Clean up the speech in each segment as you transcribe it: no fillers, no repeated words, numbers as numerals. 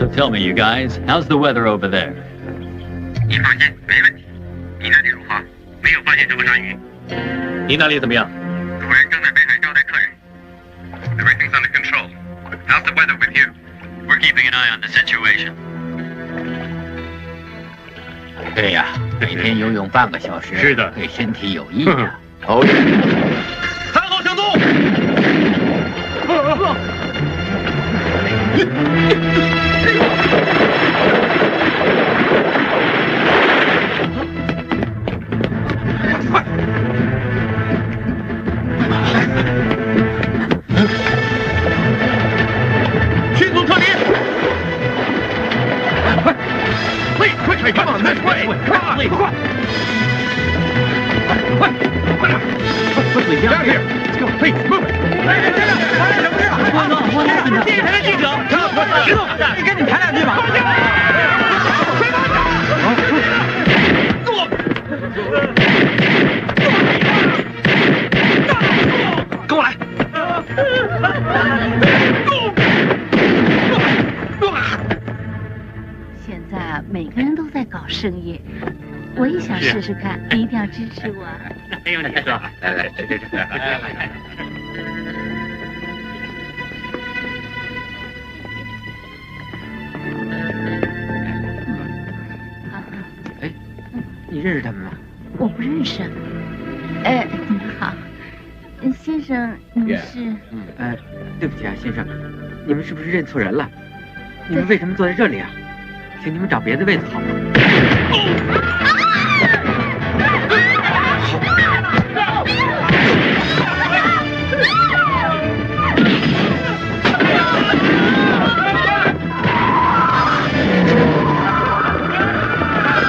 So tell me, you guys, how's the weather over there? 你放心，没问题。你那里如何？没有发现什么鲨鱼。你那里怎么样？主人正在北海招待客人。Everything's under control. How's the weather with you? We're keeping an eye on the situation. 对呀，每天游泳半个小时，是的，对身体有益呀。哦，三号向东。迅速撤离！快！Come on, this way! Come on, 快！快！ Down here! Let's go! Please, move it! 电视台的记者，别动，跟你谈两句吧。跟我来！现在啊，每个人都在搞生意，我也想试试看，你一定要支持我。没有你说，来，这。你认识他们吗？我不认识。你们好，先生，你们是？对不起啊，先生，你们是不是认错人了？你们为什么坐在这里啊？请你们找别的位子好吗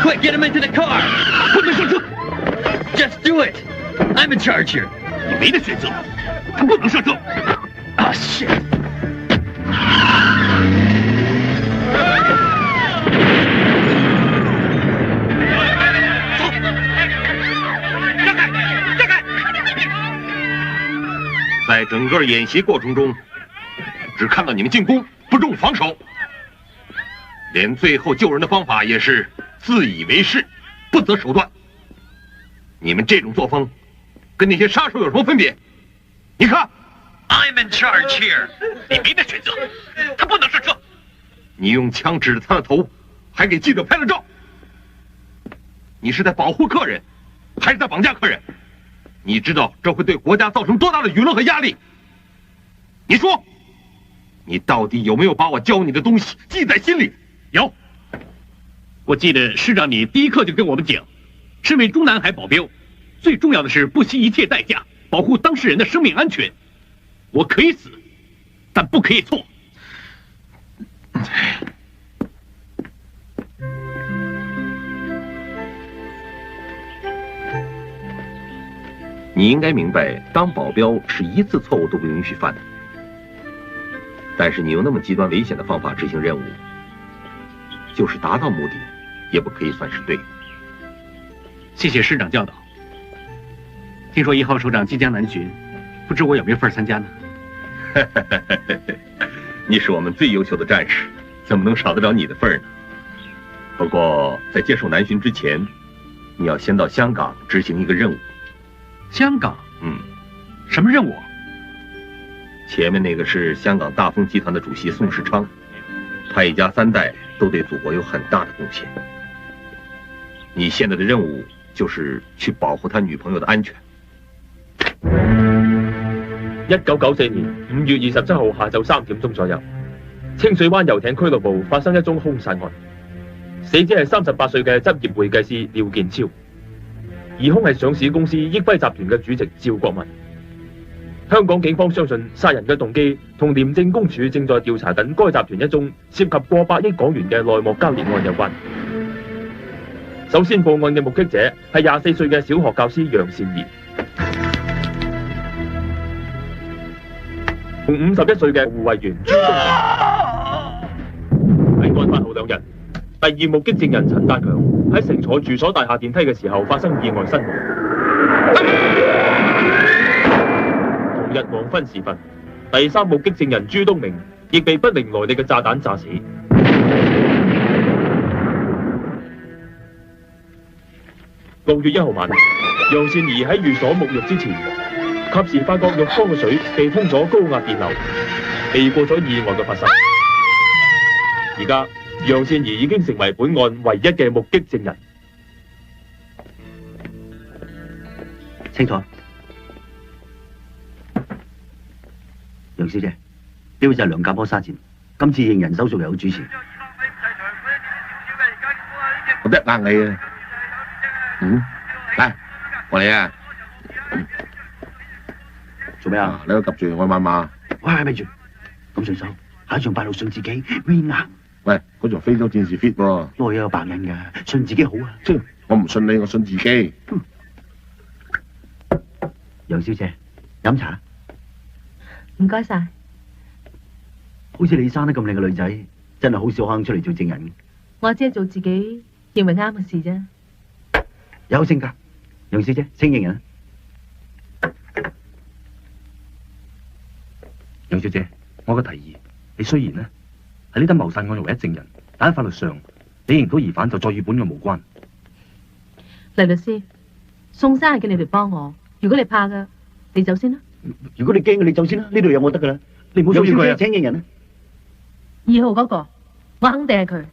？Quick, get him into the car! 快点上车 ！Just do it! I'm in charge here. 你没得选择，他不能上车。Ah, shit! 在整个演习过程中，只看到你们进攻，不重防守，连最后救人的方法也是自以为是，不择手段。你们这种作风，跟那些杀手有什么分别？你看 I'm in charge here. 你没得选择，他不能上车。你用枪指着他的头，还给记者拍了照。你是在保护客人，还是在绑架客人？你知道这会对国家造成多大的舆论和压力？你说，你到底有没有把我教你的东西记在心里？有。我记得师长你第一课就跟我们讲，身为中南海保镖，最重要的是不惜一切代价保护当事人的生命安全。我可以死，但不可以错。你应该明白，当保镖是一次错误都不允许犯的。但是你用那么极端危险的方法执行任务，就是达到目的，也不可以算是对。谢谢师长教导。听说1号首长即将南巡，不知我有没有份参加呢？你是我们最优秀的战士，怎么能少得了你的份呢？不过在接受南巡之前，你要先到香港执行一个任务。香港？什么任务？前面那个是香港大丰集团的主席宋世昌，他一家3代都对祖国有很大的贡献。你现在的任务就是去保护他女朋友的安全。1994年5月27號下晝3點鐘左右，清水灣遊艇俱樂部發生一宗兇殺案，死者係38歲嘅執業會計師廖建超，疑兇係上市公司益輝集團嘅主席趙國民。香港警方相信殺人嘅動機同廉政公署正在調查緊該集團一宗涉及過百億港元嘅內幕交易案有關。首先報案嘅目擊者係24歲嘅小學教師楊善儀，同51歲嘅護衛員朱東明。喺案發後2日，第二目擊證人陳達強喺乘坐住所大廈電梯嘅時候發生意外身亡。同日黃昏時分，第三目擊證人朱東明亦被不明來歷嘅炸彈炸死。6月1號晚，楊善儀喺寓所沐浴之前，及時發覺浴缸嘅水被通咗高壓電流，避過咗意外嘅發生。而家楊善儀已經成為本案唯一嘅目擊證人。清楚。楊小姐，呢位就係梁家波沙展，今次認人手續有主持。我得硬你啊！嚟，過嚟啊！做咩啊？你喺度及住我媽媽。喂，咪住，咁順手，下一場8號信自己 win 啊！喂，嗰場非洲戰士 fit 喎，內有白印㗎，信自己好啊！我唔信你，我信自己。楊小姐，飲茶。唔該晒。好似你生得咁靚嘅女仔，真係好少可能出嚟做證人。我只係做自己認為啱嘅事啫。有性格，楊小姐，請認人。楊小姐，我個提議，你雖然呢喺呢單謀殺案唯一證人，但喺法律上，你認到疑犯就再與本案無關。黎律師，宋生係叫你哋幫我，如果你怕嘅，你走先啦。如果你驚嘅，你走先啦，呢度有我得噶啦，你唔好騷擾佢啊！請認人啊！2號嗰個，我肯定係佢。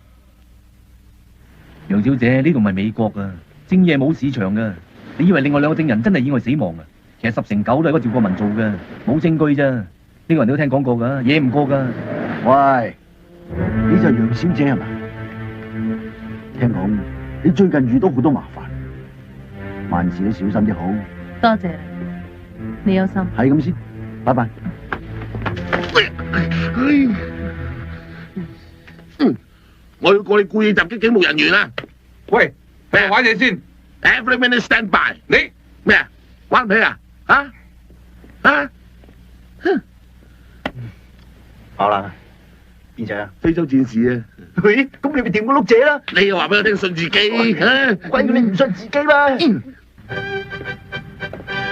楊小姐，呢度唔係美國啊，正夜冇市場噶。你以為另外2個證人真係意外死亡啊？其實10成9都係嗰趙國民做嘅，冇證據咋。呢個人都聽講過噶，惹唔過噶。喂，你就係楊小姐係嘛？聽講你最近遇到好多麻煩，萬事都小心啲好。多謝你有心。係咁先，拜拜。我要過你故意襲擊警務人員啊！喂，俾我玩嘢先。Every minute stand by。你咩啊？玩唔起啊？好啦，邊隻啊？非洲戰士啊！喂，咁你咪掂個碌姐啦！你又話俾我聽信自己，鬼叫你唔信自己嘛！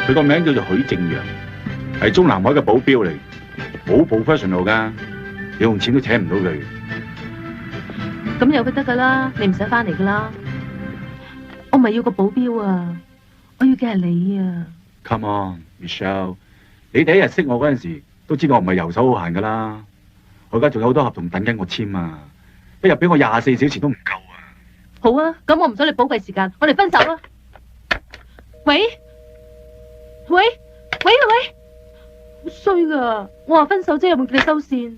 佢個名叫做許正陽，係中南海嘅保鏢嚟，好 professional 噶，你用錢都請唔到佢。咁有佢得噶啦，你唔使翻嚟噶啦。我唔係要個保鏢啊，我要嘅係你啊。Come on，Michelle， 你第一日識我嗰陣時，都知道我唔係遊手好閒噶啦。我而家仲有好多合同等緊我簽啊，一日俾我24小時都唔夠啊。好啊，咁我唔阻你寶貴時間，我哋分手啦。喂，好衰噶！我話分手啫，有冇叫你收線？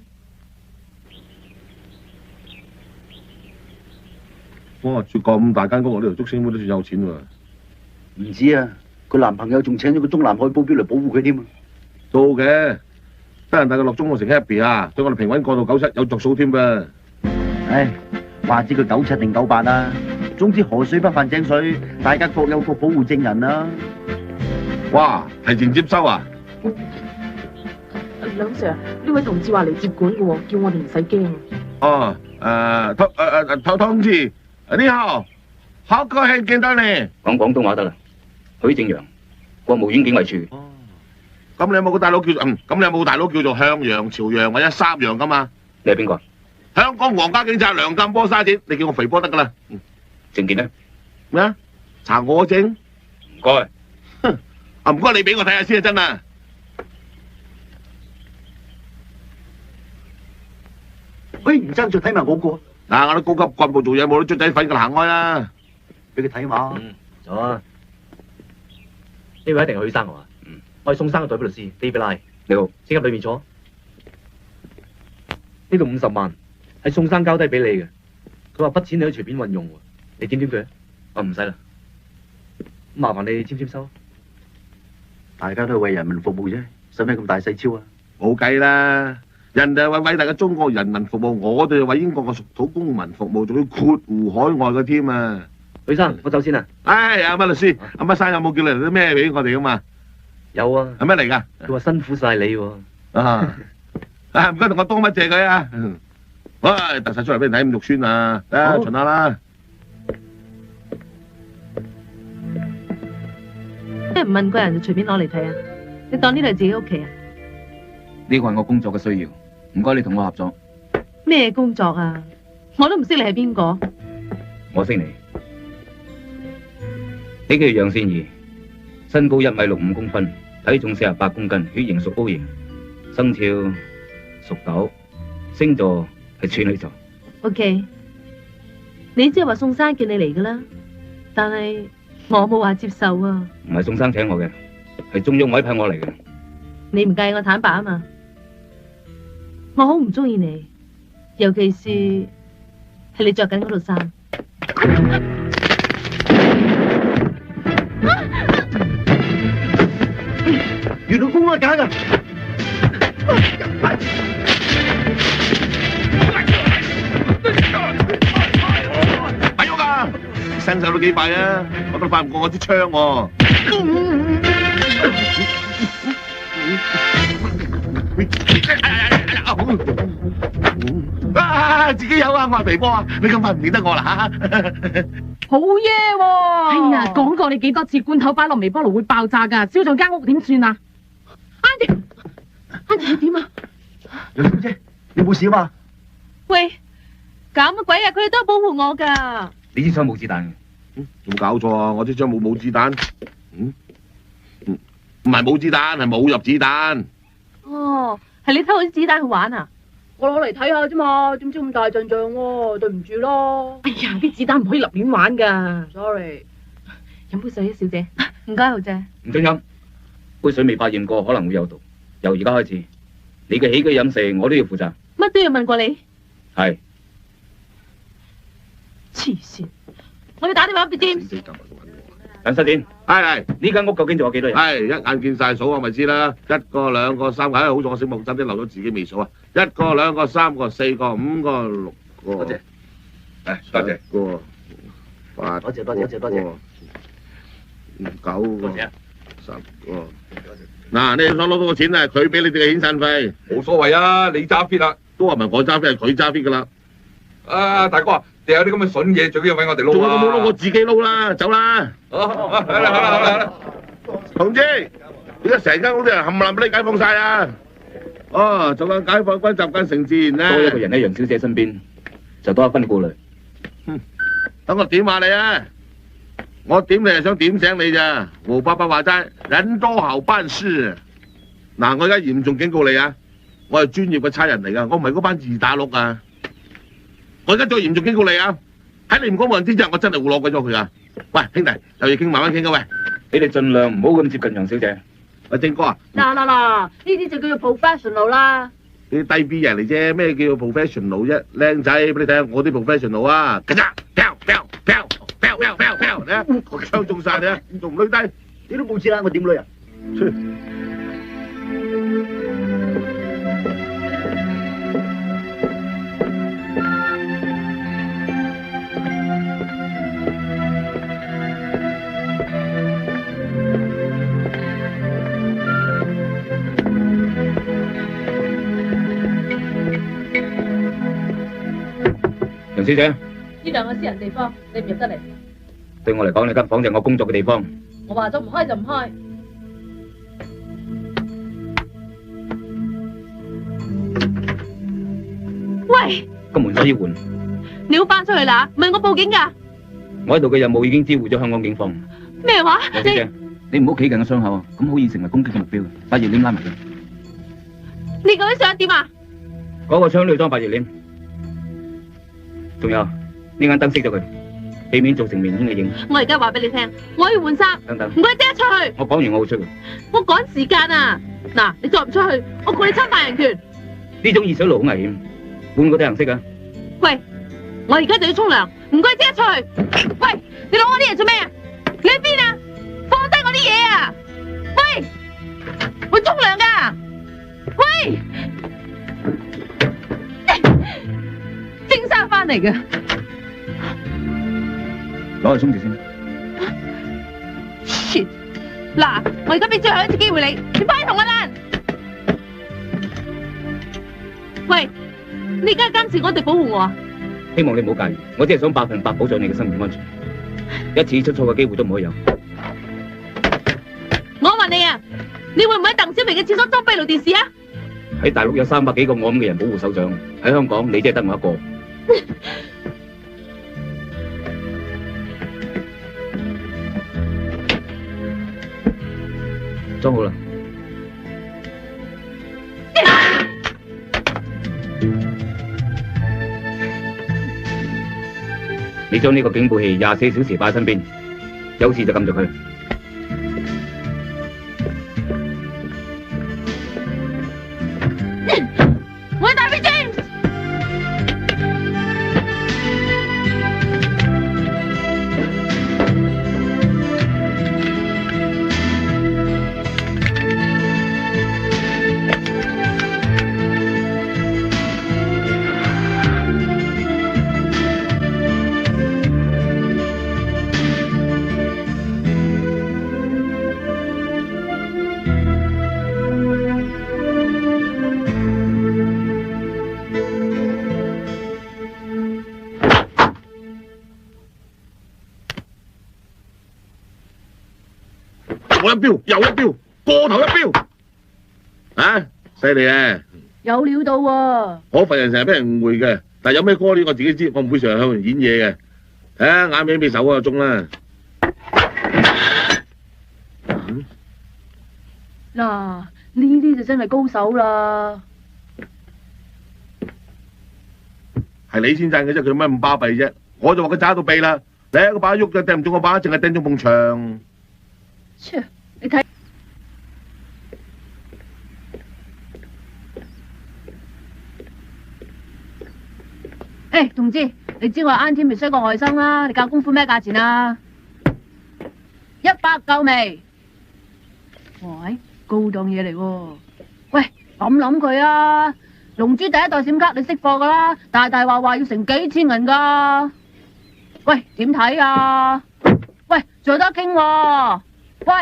哇！住咁大間屋，呢條竹升妹都算有錢喎。唔止啊，佢男朋友仲請咗個中南海保鏢嚟保護佢添啊。都嘅，得閒帶佢落中澳城 happy 啊，對我哋平穩過到97有着數添噃。唉，話知佢97定98啊，總之河水不犯井水，大家各有各保護證人啦。哇，提前接收啊！梁 Sir， 呢位同志話嚟接管嘅喎，叫我哋唔使驚。哦，通知，你好，好高興見到你。講廣東話得啦，許正陽，國務院警衛處。咁你有冇個大佬叫做咁你有冇個大佬叫做向陽、朝陽或者三陽噶嘛？你係邊個？香港皇家警察梁鑑波沙展，你叫我肥波得噶啦。證件呢？咩啊？查我證？唔該。唔該，你俾我睇下先啊，真啊！喂，唔爭再睇埋我個。嗱，我都高級幹部做嘢，冇得捽仔粉噶，行開啦。俾佢睇下。走啊！呢位一定係許生啊！我係宋生嘅代表律師 David Lai。你好，請入裏面坐。呢度50萬係宋生交低俾你嘅，佢話筆錢你可以隨便運用喎，你點佢啊？我唔使啦，麻煩你簽收。大家都係為人民服務啫，使咩咁大細超啊？冇計啦，人哋係為偉大嘅中國人民服務，我哋係為英國嘅屬土公民服務，仲要括弧海外嘅添啊！許生，我走先啦。唉，阿乜律師，阿乜生有冇叫你嚟啲咩俾我哋噶嘛？有啊。係咩嚟噶？佢話辛苦晒你喎。唔該同我多乜謝佢啊！喂，突晒出嚟俾人睇咁肉酸啊！巡下啦。即係唔問個人就隨便攞嚟睇啊！你當呢度係自己屋企啊？呢個係我工作嘅需要，唔該你同我合作。咩工作啊？我都唔識你係邊個。我識你。你叫楊善儀，身高1米65公分，體重48公斤，血型屬 O 型，生肖屬狗，星座係處女座。OK， 你即係話宋生叫你嚟噶啦，但係我冇話接受啊。唔係宋生請我嘅，係中央委派我嚟嘅。你唔介意我坦白啊嘛？我好唔中意你，尤其是係你着緊嗰套衫。原來公安假㗎。咪喐啊！身手都幾快啊，我都快唔過我支槍喎。自己有啊，我係皮波啊，你咁快唔認得我啦嚇？好嘢喎！哎呀，講過你幾多次罐頭擺落微波爐會爆炸㗎，燒咗間屋點算啊？Andy，你點啊？楊小姐，你冇事啊嘛？喂，搞乜鬼啊？佢哋都係保護我㗎。你支槍冇子彈嘅？有冇搞錯啊？我支槍冇子彈。唔係冇子彈，係冇入子彈。哦，係你偷我啲子彈去玩啊？我攞嚟睇下啫嘛，點知咁大陣仗喎？對唔住咯。哎呀，啲子彈唔可以立亂玩㗎。Sorry。飲杯水啊，小姐。唔該，豪姐。唔准飲，杯水未化驗過，可能會有毒。由而家開始，你嘅起居飲食我都要負責。乜都要問過你？係。黐線！我要打電話俾 James。等7點。係。呢間屋究竟仲有幾多人？係一眼見晒數我咪知啦，1個2個3個，好在我醒目真啲漏咗自己未數啊！1個2個3個4個5個6個。多謝。多謝。個8個。多謝。9個。10個。嗱，你所攞到個錢啊，佢俾你哋嘅遣散費。冇所謂啊，你揸 fit 啦。都話唔係我揸 fit，係佢揸 fit 噶啦。啊，大哥啊，掉有啲咁嘅筍嘢，最緊要揾我哋撈啊！仲有冇撈？我自己撈啦，走啦！好啦，同志，而家成間屋啲人冚唪唥俾你解放晒啊！哦，做緊解放軍習慣成自然啦。多一個人喺楊小姐身邊，就多一分顧慮。等我點下你啊！我點你係想點醒你咋？胡伯伯話齋，人多好辦事。嗱，我而家嚴重警告你啊！我係專業嘅差人嚟噶，我唔係嗰班二打六啊！我而家再嚴重警告你啊！喺你唔講冇人知之後，我真係會攞鬼咗佢啊！喂，兄弟，有嘢傾慢慢傾啊！喂，你哋盡量唔好咁接近楊小姐。喂，正哥啊！嗱，呢啲就叫做 professional 啦。你啲低 B 人嚟啫，咩叫 professional 啫？靚仔，俾你睇下我啲 professional 啊！咔嚓，飆，你啊，我槍中晒你啊，仲唔累低？你都冇錢啦，我點累啊？楊小姐，呢兩個私人地方，你唔入得嚟。對我嚟講，你間房就係我工作嘅地方。我話咗唔開就唔開。喂，個門鎖要換。你要翻出去啦，唔係我報警㗎。我喺度嘅任務已經知會咗香港警方。咩話？楊小姐，你唔好企近個傷口啊，咁好易成為攻擊嘅目標嘅。把熱鏈拉埋佢。你究竟想點啊？嗰個槍都要裝把熱鏈。仲有呢間燈熄咗佢，避免造成明顯嘅影。我而家話俾你聽，我要換衫。等等，唔該，即刻出去。我講完我會出去。我趕時間啊！嗱，你再唔出去，我告你侵犯人權。呢種熱水爐好危險，換個啲顏色啊！喂，我而家就要沖涼，唔該，即刻出去。喂，你攞我啲嘢做咩啊？你喺邊啊？放低我啲嘢啊！喂，我沖涼㗎。喂。蒸衫翻嚟嘅，攞去沖住先。shit！ 嗱，我而家俾最後一次機會你，你快啲同我爛！喂，你而家監視我哋保護我啊？希望你唔好介意，我只係想100%保障你嘅生命安全，一次出錯嘅機會都唔可以有。我問你啊，你會唔會喺鄧小平嘅廁所裝閉路電視啊？喺大陸有300幾個我咁嘅人保護首長，喺香港你只係得我一個。裝好啦。你將呢個警報器24小時擺喺身邊，有事就撳着佢。喂，大飛 James！我一標又一標，過頭一標，啊，犀利啊！有料到喎。我份人成日俾人誤會嘅，但係有咩歌呢？我自己知，我唔會成日向人演嘢嘅。睇下眼尾俾手嗰個鐘啦。嗱，呢啲就真係高手啦。係你先讚嘅啫，佢乜咁巴閉啫？我就話佢渣到痹啦，你一個把喐就掟唔中個把，淨係掟中埲牆。切，你睇。誒，同志，你知我係 Auntie Michelle 個外甥啦，你教功夫咩價錢啊？100夠未？喂，高檔嘢嚟喎！喂，諗佢啊！龍珠第一代閃卡你識貨噶啦，大話要成幾千銀噶。喂，點睇啊？喂，仲有得傾喎！喂，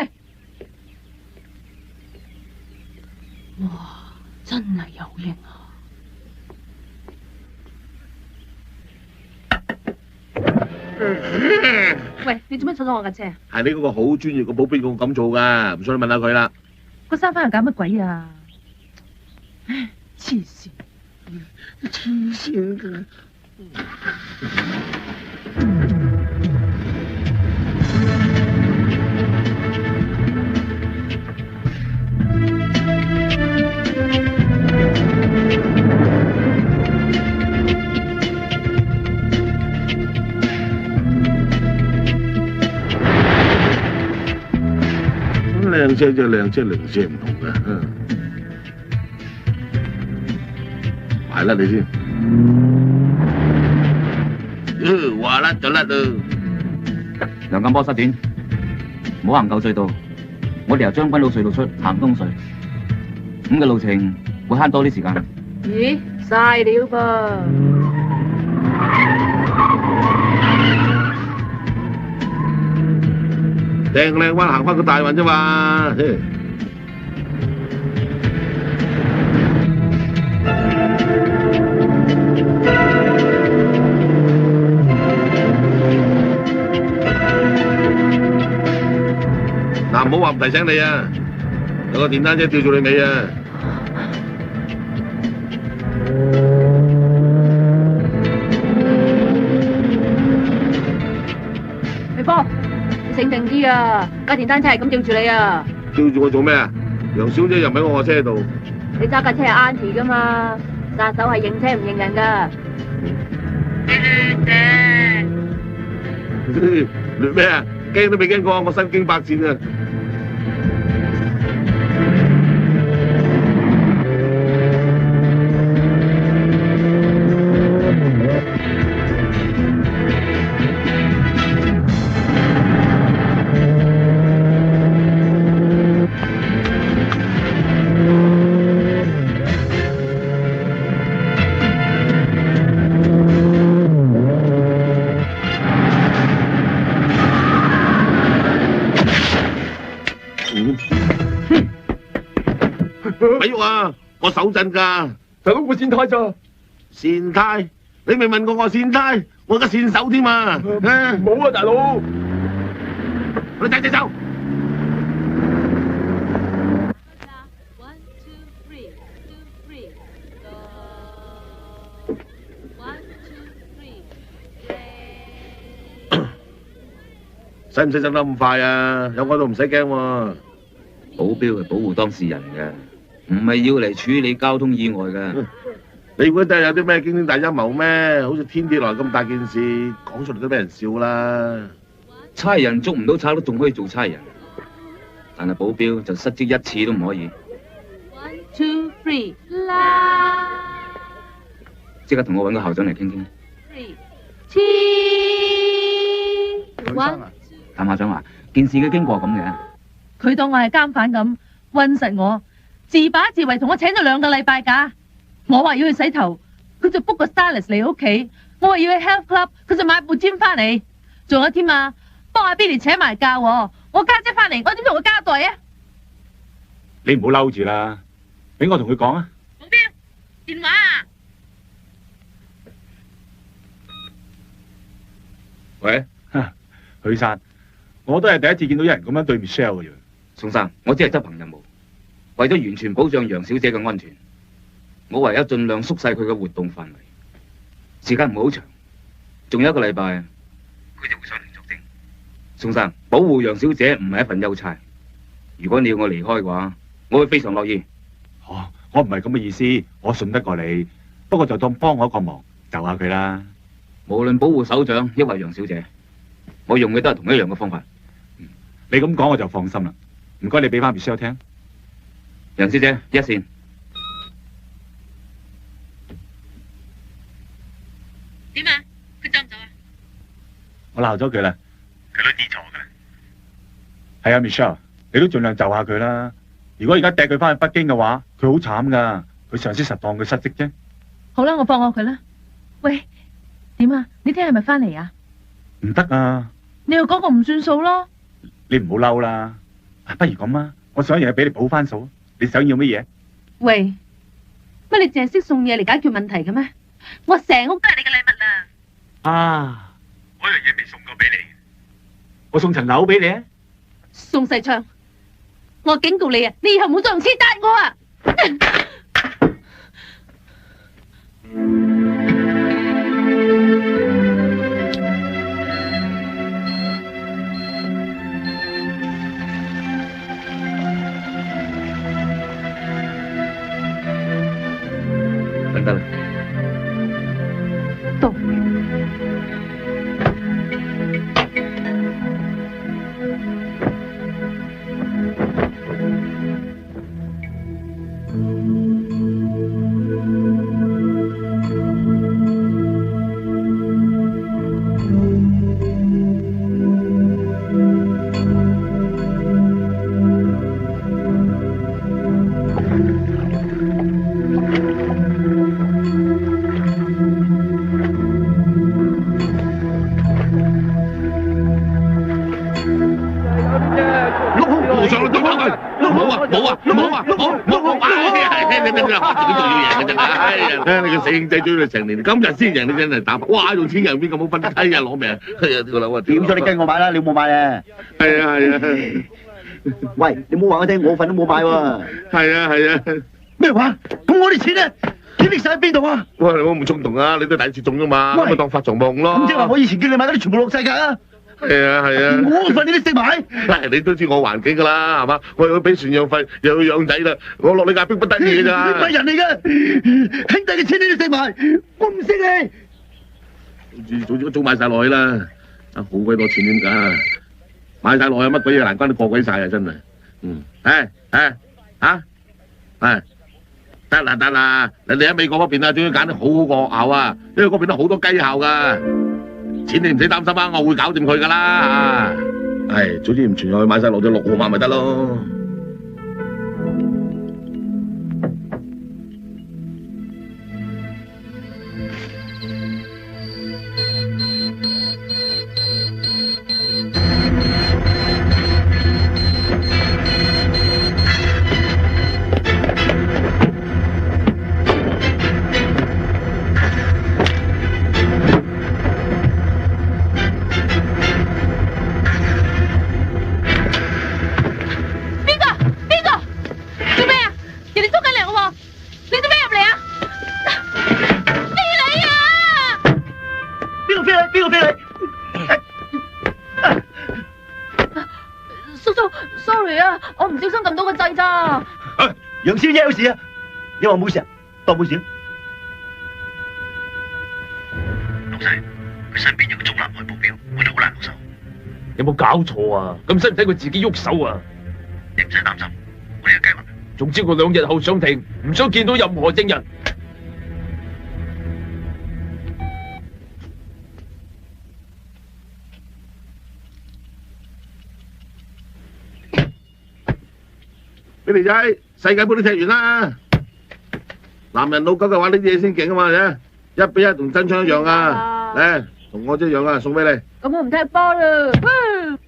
哇，真係有型啊！喂，你做咩坐咗我架車啊？係你嗰個好專業嘅保鏢咁咁做噶，唔信你問下佢啦。個沙發又搞乜鬼啊？唉，黐線，黐線㗎！靚車就靚車，零舍唔同嘅。買啦你先。話甩就甩啦。梁金波失點，唔好行舊隧道，我哋由將軍澳隧道出行東隧，咁嘅路程會慳多啲時間。咦，嘥料噃！掟靚彎行翻個大運啫嘛。嗱，唔好話唔提醒你啊，有個電單車吊住你尾啊！微波，你醒定啲啊！架電單車係咁吊住你啊！吊住我做咩啊？楊小姐又唔喺我車度。你揸架車係 Auntie 噶嘛？殺手係認車唔認人噶。亂咩啊？驚都未驚過，我身經百戰啊！咪喐啊！我手震㗎。大佬我跣胎咋？跣胎？你未問過我跣胎，我而家跣手添啊！冇啊，大佬。你睇走。使唔使震得咁快啊？有我都唔使驚喎。保鏢係保護當事人嘅，唔係要嚟處理交通意外嘅。你估真係有啲咩驚天大陰謀咩？好似天跌落嚟咁大件事，講出嚟都俾人笑啦。差人捉唔到賊都仲可以做差人，但係保鏢就失職一次都唔可以。One, two, three， 啦！即刻同我揾個校長嚟傾傾。One，譚校長話：件事嘅經過咁嘅。佢當我係監犯咁，韞實我，自把自為，同我請咗2個禮拜假。我話要去洗頭，佢就 book 個 stylist 嚟屋企。我話要去 health club，佢就買部 gym 翻嚟。仲有添啊，幫阿 Billy 請埋假喎。我家姐翻嚟，我點同佢交代啊？你唔好嬲住啦，俾我同佢講啊。保鏢，電話啊！喂，許生，我都係第一次見到有人咁樣對 Michelle 嘅啫。宋生，我只係執行任務，為咗完全保障楊小姐嘅安全，我唯有盡量縮細佢嘅活動範圍，時間唔好長，仲有1個禮拜，佢就會上嚟作證。宋生，保護楊小姐唔係一份優差，如果你要我離開嘅話，我會非常樂意。哦，我唔係咁嘅意思，我信得過你，不過就當幫我一個忙，就下佢啦。無論保護首長抑或楊小姐，我用嘅都係同一樣嘅方法。你咁講我就放心啦。唔該，你俾翻 Michelle 聽。楊小姐，一線。點啊？佢走唔走啊？我鬧咗佢啦。佢都知錯㗎啦。係啊 ，Michelle，你都盡量就下佢啦。如果而家掟佢翻去北京嘅話，佢好慘噶。佢上司實當佢失職啫。好啦，我放過佢啦。喂，點啊？你聽日係咪翻嚟啊？唔得啊！你又講個唔算數咯。你唔好嬲啦。不如咁啊，我想一樣嘢俾你補翻數。你想要乜嘢？喂，乜你淨係識送嘢嚟解決問題嘅咩？我成屋都係你嘅禮物啦。啊！嗰樣嘢未送過俾你。我送層樓俾你啊！宋世昌，我警告你啊，你以後唔好再用錢答我啊！等得啦。到。你個死兄仔追你成年，今日先贏你真係打牌，哇！用錢贏邊個冇分得低啊？攞命！係啊，個樓啊！點咗你跟我買啦，你冇買啊？係啊係啊！喂，你冇話我聽，我份都冇買喎。係啊係啊！咩話？咁我啲錢咧，錢拎晒喺邊度啊？喂，你唔好咁衝動啊！你都第一次中㗎嘛，咁咪當發財夢咯。咁即係話我以前叫你買嗰啲全部落晒價啊？係啊係啊！我份你都識買？嗱，你都知我環境㗎啦，係嘛？我要俾船養費，又要養仔啦，我落你架逼不得已㗎咋？你乜人嚟㗎？兄弟嘅錢你都識買，我唔識你。早知早買晒落去啦，好鬼多錢點㗎？買晒落去乜鬼嘢難關都過鬼晒啊！真係，得啦，你喺美國嗰邊啊，仲要揀啲好學校啊，因為嗰邊都好多雞校㗎。錢你唔使擔心啊，我會搞掂佢㗎啦。早知唔傳落去買晒落咗6號碼咪得咯。叔叔 ，sorry 啊，我唔小心撳到個掣咋。楊小姐有事啊？你話冇事啊？當冇事。老細，佢身邊有個中南海保鏢，我哋好難落手。有冇搞錯啊？咁使唔使佢自己喐手啊？你唔使擔心，我哋有計劃。總之我2日後上庭，唔想見到任何證人。俾肥仔，世界盃都踢完啦。男人老狗嘅話呢啲嘢先勁啊嘛，啫，1比1同真槍一樣啊！嚟，同我一樣啊，送俾你。咁我唔踢波啦。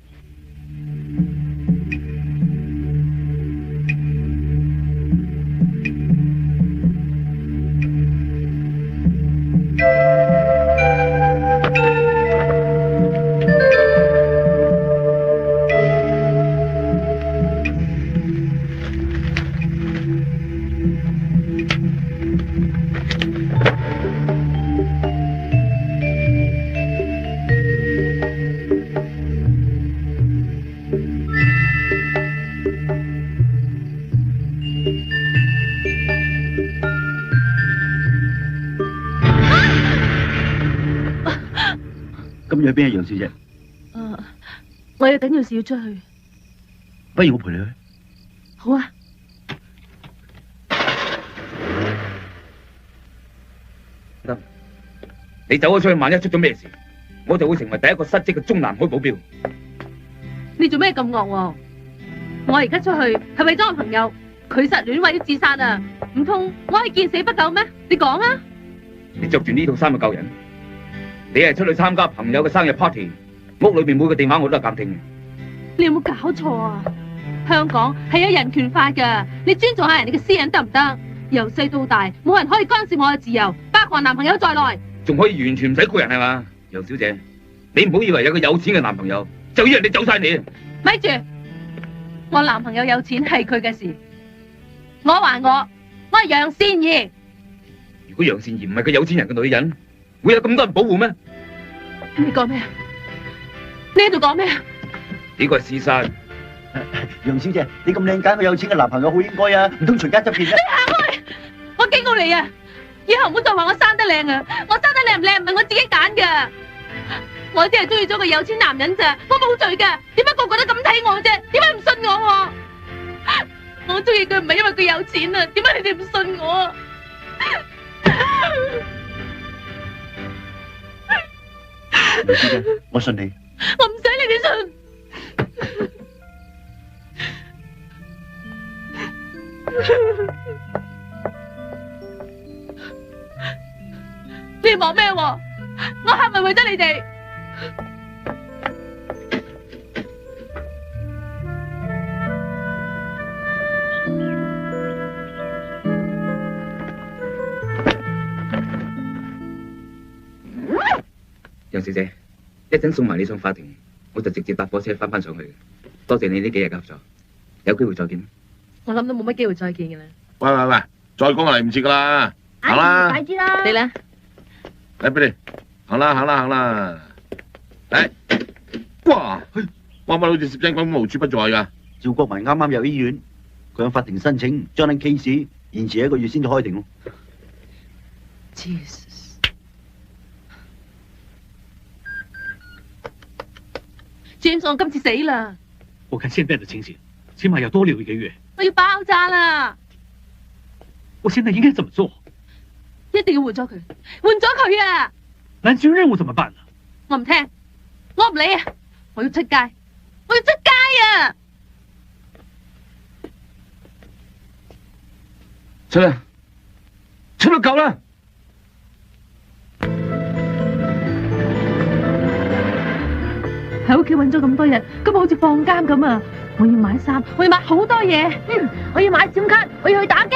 咁要去邊啊，楊小姐？我有緊要事要出去。不如我陪你去。好啊。得，你走咗出去，萬一出咗咩事，我就會成為第一個失職嘅中南海保鏢。你做咩咁惡喎？我而家出去係為咗我朋友，佢失戀為咗自殺啊！唔通我係見死不救咩？你講啊！你着住呢套衫就救人。你係出去參加朋友嘅生日 party， 屋裏邊每個電話我都有監聽嘅。你有冇搞錯啊？香港係有人權法㗎，你尊重下人哋嘅私隱得唔得？由細到大，冇人可以干涉我嘅自由，包括男朋友在內。仲可以完全唔使告人係嘛？楊小姐，你唔好以為有個有錢嘅男朋友就以為你走晒你。咪住，我男朋友有錢係佢嘅事，我還我係楊善儀。如果楊善儀唔係個有錢人嘅女人，會有咁多人保護咩？你講咩啊？你喺度講咩啊？呢個係事實。楊小姐，你咁靚揀個有錢嘅男朋友好應該啊，唔通隨街執片咩？你行開！我警告你啊，以後唔好再話我生得靚啊！我生得靚唔靚唔係我自己揀噶，我只係中意咗個有錢男人咋，我冇罪噶。點解個個都咁睇我啫？點解唔信我？我中意佢唔係因為佢有錢啊，點解你哋唔信我？楊小姐，我信你。我唔使你哋信。你哋忙咩？我係咪為得你哋？楊小姐，一陣送埋你上法庭，我就直接搭火車翻上去。多謝你呢幾日嘅合作，有機會再見。我諗都冇乜機會再見嘅啦。喂，再講嚟唔切噶啦，行啦，快啲啦，你啦，嚟俾你，行啦，嚟，哇，乜好似攝影館咁無處不在噶。趙國民啱啱入醫院，佢向法庭申請將單 case 延遲1個月先至開庭咯。James， 我今次死啦！我看現在的情形，起碼要多留1個月。我要爆炸啦！我現在應該怎麼做？一定要換咗佢啊！藍軍任務怎麼辦呢？我唔聽，我唔理啊！我要出街啊！出啦，出到夠啦！喺屋企揾咗咁多日，今日好似放監咁啊！我要買衫，我要買好多嘢，我要買閃卡，我要去打機。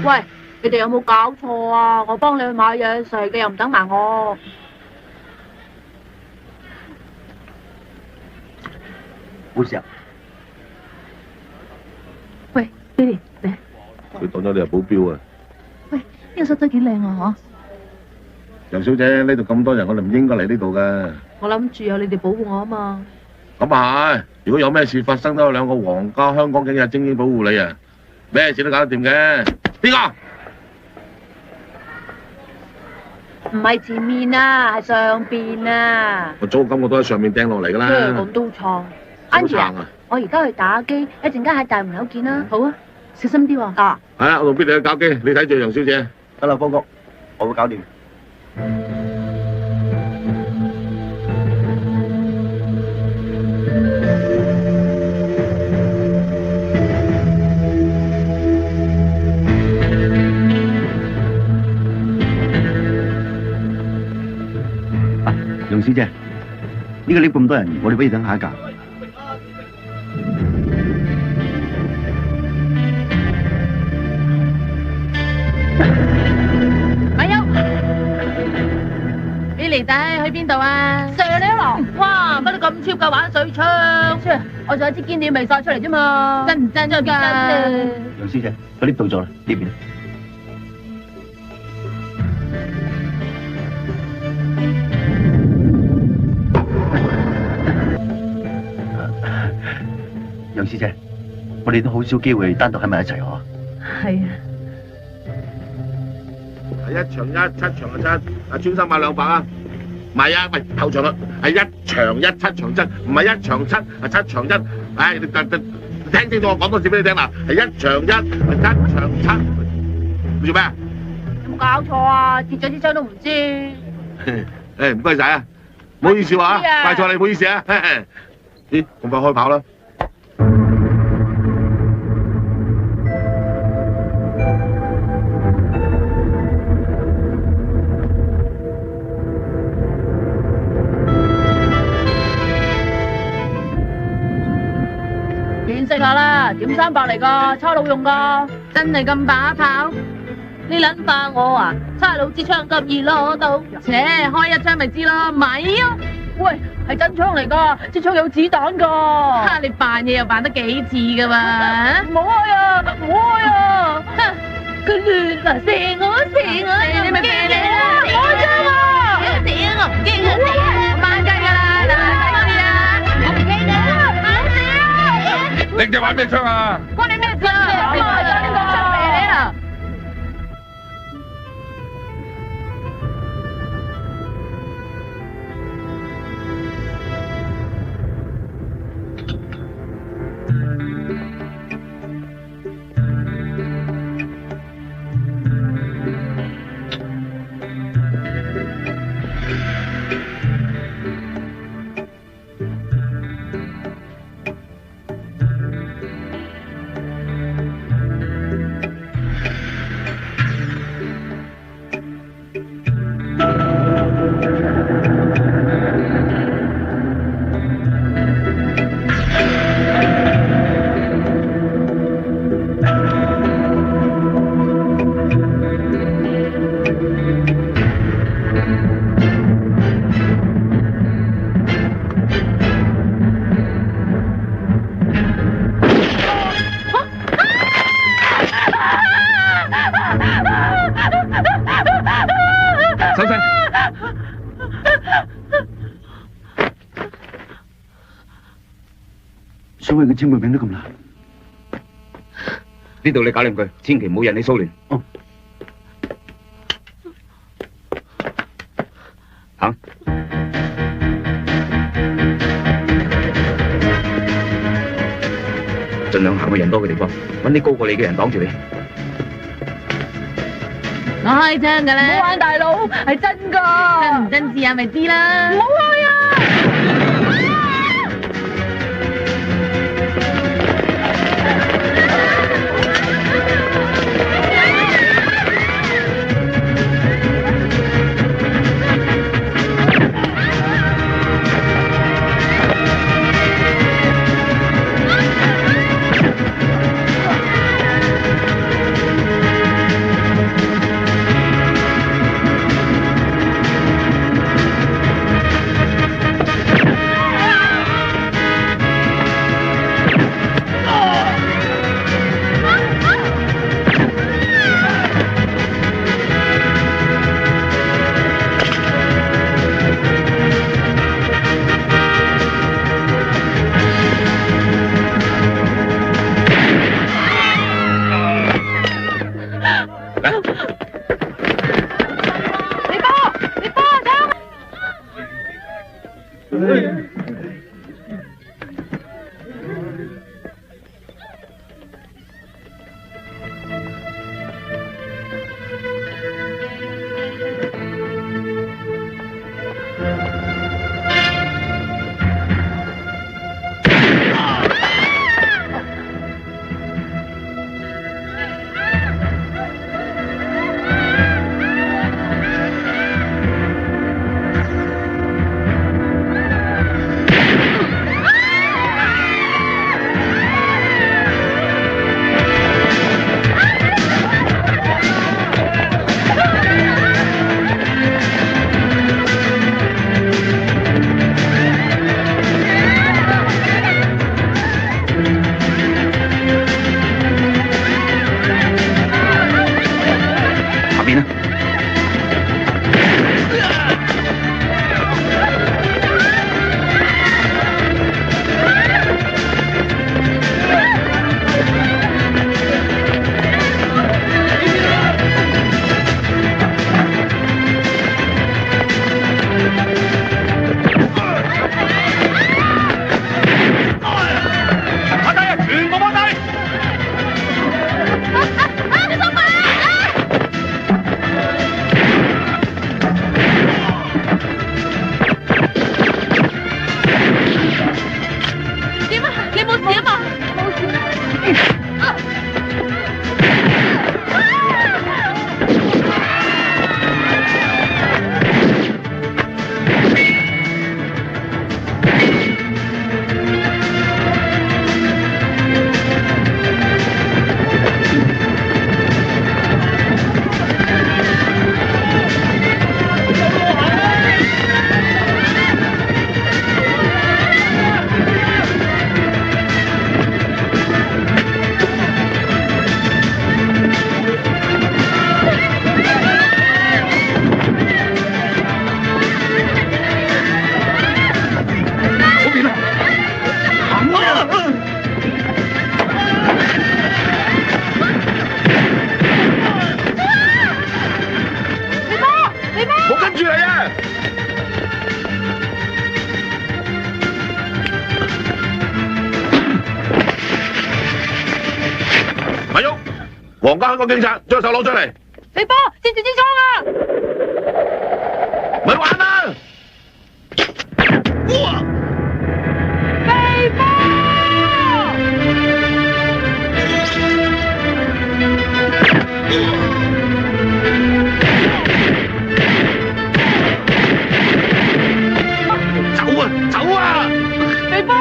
喂，你哋有冇搞錯啊？我幫你去買嘢食，你又唔等埋我。冇事啊。喂，俾你嚟。佢當咗你係保鏢啊！喂，呢個室都幾靚啊，楊小姐，呢度咁多人，我哋唔應該嚟呢度㗎。我諗住有你哋保護我啊嘛。咁啊係，如果有咩事發生，都有兩個皇家香港警察精英保護你啊，咩事都搞得掂嘅。邊個？唔係前面啊，係上邊啊。我早感覺都喺上面掟落嚟㗎啦。咁都錯。Angie 啊，我而家去打機，一陣間喺大門口見啦。好啊，小心啲喎。啊。係啊，我同邊度去搞機，你睇住楊小姐。得啦，波哥，我會搞掂。楊小姐，呢個 lift 咁多人，我哋不如等下一架。咪休！你嚟仔去邊度啊？上你一樓。哇，乜你咁超㗎玩水槍？我仲有支堅料未晒出嚟啫嘛。真唔真㗎？楊小姐，個 lift 到咗啦，呢邊。楊小姐，我哋都好少機會單獨喺埋一齊嗬。係啊。係1場1，7場7，阿專心買200啊！唔係啊，喂，後場啊，係1場1，7場7，唔係1場7，係7場1。唉，你聽清楚我講多次俾你聽啦，係1場1，係7場7。你做咩啊？有冇搞錯啊？跌咗支槍都唔知。誒，唔該晒啊，唔好意思話啊，怪錯你，唔好意思啊。咦，咁快開跑啦！見識下啦，點300嚟㗎，差佬用㗎，真係咁把炮？你撚化我啊？差佬支槍咁易攞到，切開一槍咪知咯，咪啊！喂，係真槍嚟㗎，支槍有子彈㗎。哈！你扮嘢又扮得幾似㗎嘛？唔好開啊！唔好開啊！哼！佢亂啊！射我！你咪射你啦！開槍啊！射我唔驚啊！我掹雞㗎啦！嗱，啲啊！我唔驚啊！你隻玩咩槍啊？關你咩事啊？邊個係將呢個槍俾你啊？收聲！所謂嘅簽個名都咁難。呢度你搞掂佢，千祈唔好引起騷亂。哦。行。盡量行去人多嘅地方，揾啲高過你嘅人擋住你。我開槍㗎啦！唔好玩大佬，係真㗎。真唔真試下咪知啦。唔好開啊！家香港警察，將手攞出嚟！肥波，接住支槍啊！咪玩啦！哇！肥波！走啊！走啊！肥波！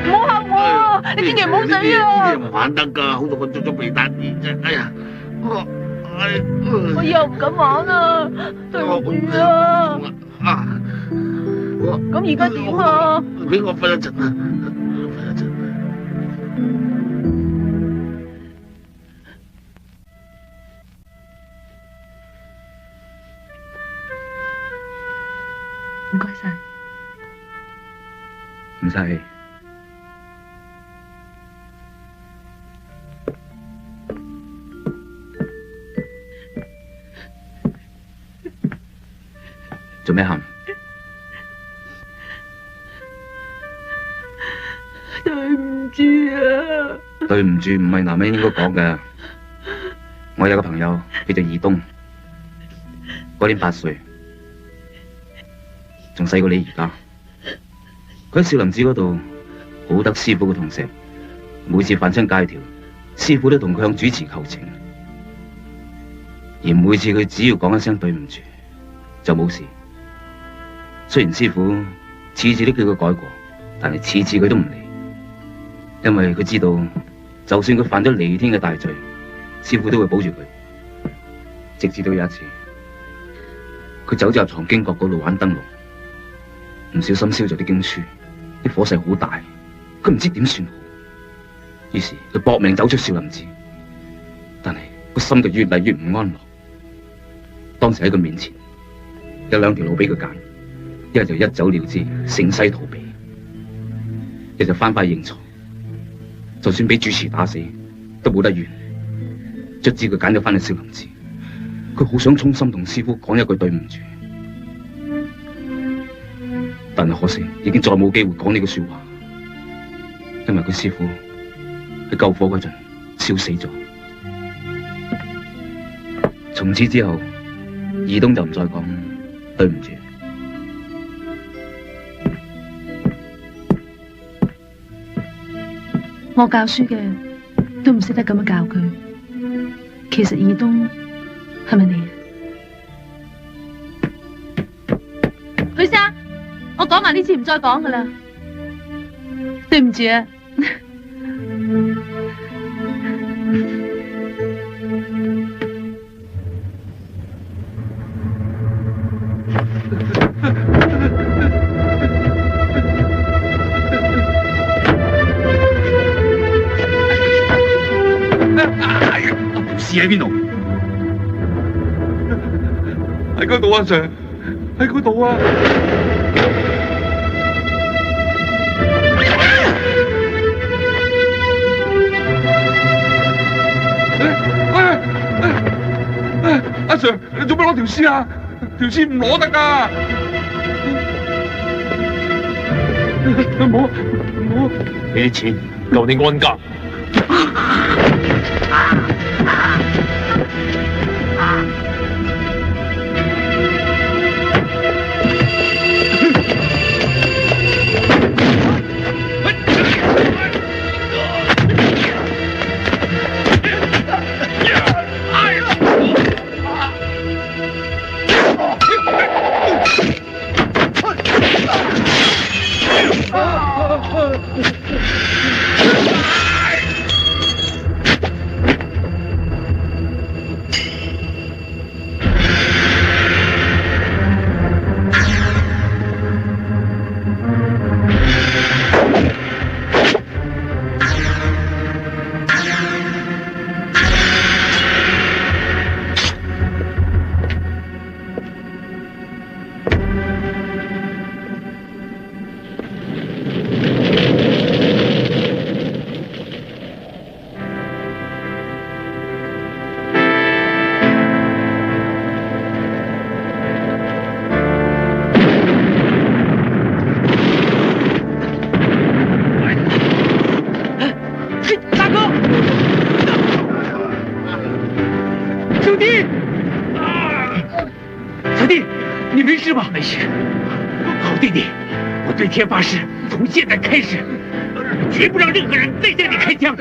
唔好嚇我，你千祈唔好死啊！唔玩得㗎，好到我捉咗鼻蛋炎啫！哎呀，我以後唔敢玩啦，對唔住啊！咁而家點啊？俾我瞓一陣啊！瞓一陣。唔該晒。唔使。做咩喊？對唔住啊！對唔住唔係男人應該講嘅。我有個朋友叫做義東，嗰年8歲，仲細過你而家。佢喺少林寺嗰度好得師傅嘅痛錫，每次犯親戒條，師傅都同佢向主持求情，而每次佢只要講一聲對唔住，就冇事。雖然師傅次次都叫佢改過，但係次次佢都唔理，因為佢知道，就算佢犯咗彌天嘅大罪，師傅都會保住佢。直至到有一次，佢走咗入藏經閣嗰度玩燈籠，唔小心燒咗啲經書，啲火勢好大，佢唔知點算好，於是佢搏命走出少林寺，但係個心就越嚟越唔安樂。當時喺佢面前有2條路俾佢揀。一係就一走了之，乘勢逃避；一就翻返去認錯，就算俾主持打死，都冇得怨。卒之佢揀咗翻去少林寺，佢好想衷心同師傅講一句對唔住，但係可惜已經再冇機會講呢句說話，因為佢師傅喺救火嗰陣燒死咗。從此之後，義東就唔再講對唔住。我教書嘅都唔識得咁樣教佢。其實義東係咪你？許生，我講埋呢次唔再講噶啦，對唔住啊。喺邊度？喺嗰度啊 ，Sir， 喺嗰度啊！阿 Sir， 你做咩攞條屍啊？條屍唔攞得㗎！唔好，呢啲錢夠你安家。小弟，小弟，你没事吧？没事。好弟弟，我对天发誓，从现在开始，绝不让任何人再向你开枪。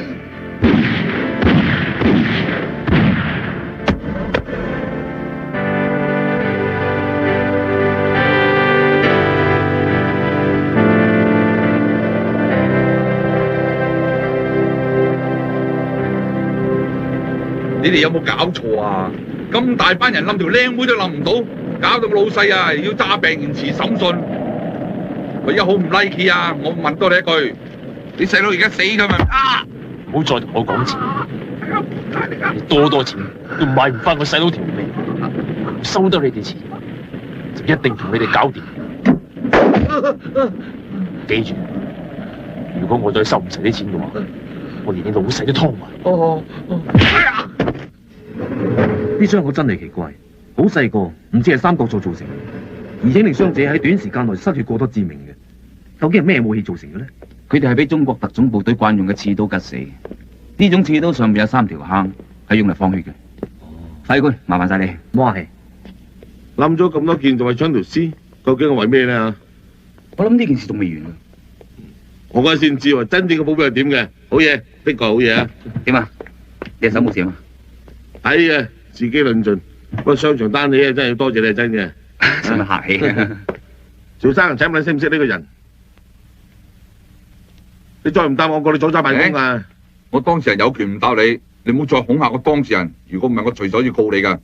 你哋有冇搞錯啊？咁大班人冧條靚妹都冧唔到，搞到個老細啊要揸病延遲審訊。我而家好唔 like 啊！我問多你一句，你細佬而家死㗎嘛？啊！唔好再同我講錢，你多錢都買唔翻我細佬條命，唔收得你哋錢，就一定同你哋搞掂。記住，如果我再收唔齊啲錢嘅話，我連你老細都劏埋。啲傷口真係奇怪，好細個，唔知係三角座造成，而且令傷者喺短時間內失血過多致命嘅。究竟係咩武器造成嘅呢？佢哋係俾中國特種部隊慣用嘅刺刀拮死。呢種刺刀上面有3條坑，係用嚟放血嘅。法醫官，麻煩晒你。冇客氣。冧咗咁多件，仲係搶條屍，究竟係為咩呢？我諗呢件事仲未完啊！我嗰陣先知喎，真正嘅保鏢係點嘅，好嘢，的確好嘢啊！點啊？你手冇事啊嘛？係啊，自己論盡。不過商場單起啊，真係要多謝你，係真嘅。使乜客氣啊？趙生，請問你識唔識呢個人？你再唔答我，你早走辦公啊！我當事人有權唔答你，你唔好再恐嚇我當事人。如果唔係，我隨手要告你㗎。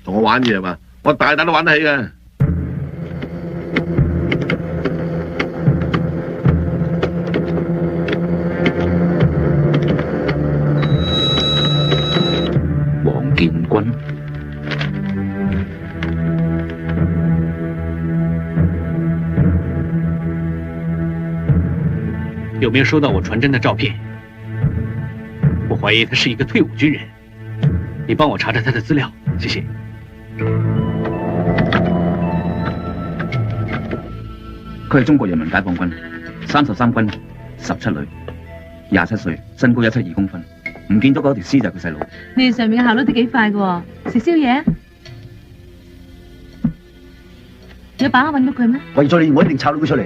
同我玩嘢係嘛？我大膽都玩得起㗎。王建軍。有没有收到我传真的照片？我怀疑他是一个退伍军人，你帮我查查他的资料，谢谢。佢係中國人民解放軍33軍17旅，27歲，身高172公分，唔見咗嗰條屍就係佢細佬。你哋上面嘅效率都幾快㗎喎，食宵夜？你把握揾到佢咩？為咗你，我一定抄到佢出嚟。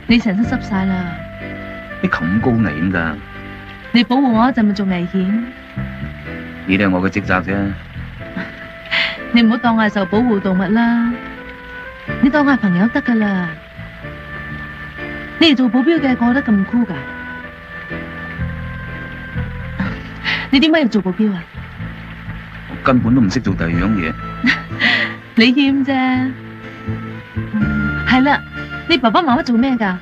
你成身濕晒啦！你咁高危咁㗎？你保護我一陣咪仲危險？呢啲係我嘅職責啫。你唔好當我係受保護動物啦，你當我係朋友得㗎啦。你哋做保鏢嘅過得咁酷㗎？你點解要做保鏢啊？我根本都唔識做第二樣嘢。你謙啫。係啦。你爸爸媽媽做咩㗎？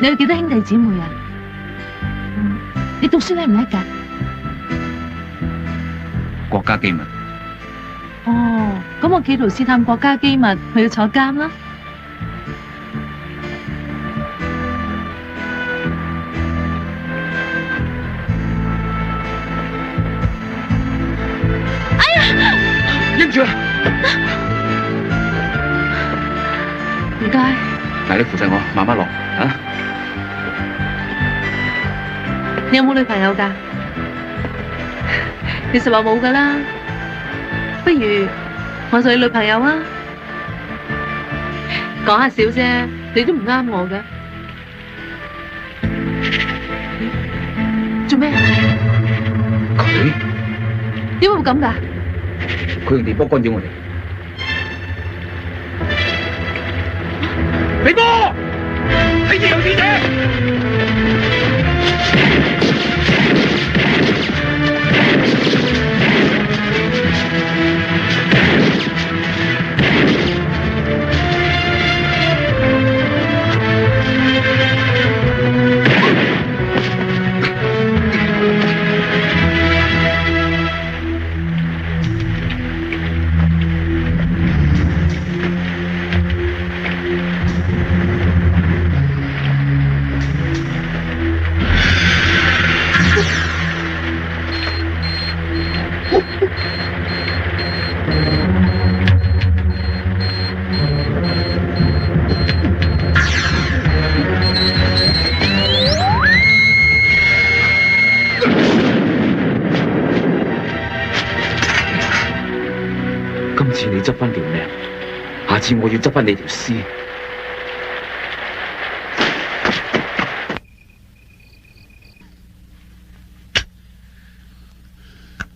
你有幾多兄弟姊妹啊？你讀書叻唔叻㗎？國家機密。哦，咁我企圖試探國家機密，咪要坐監啦。哎呀！忍住啊！唔該。嗱，你扶實我，慢慢落啊！你有冇女朋友㗎？你實話冇㗎啦。不如我做你女朋友啊？講下笑啫，你都唔啱我嘅。做咩？佢點解會咁㗎？佢用電波干擾我哋。李波，睇住有事啫！執翻條命，下次我要執翻你條屍。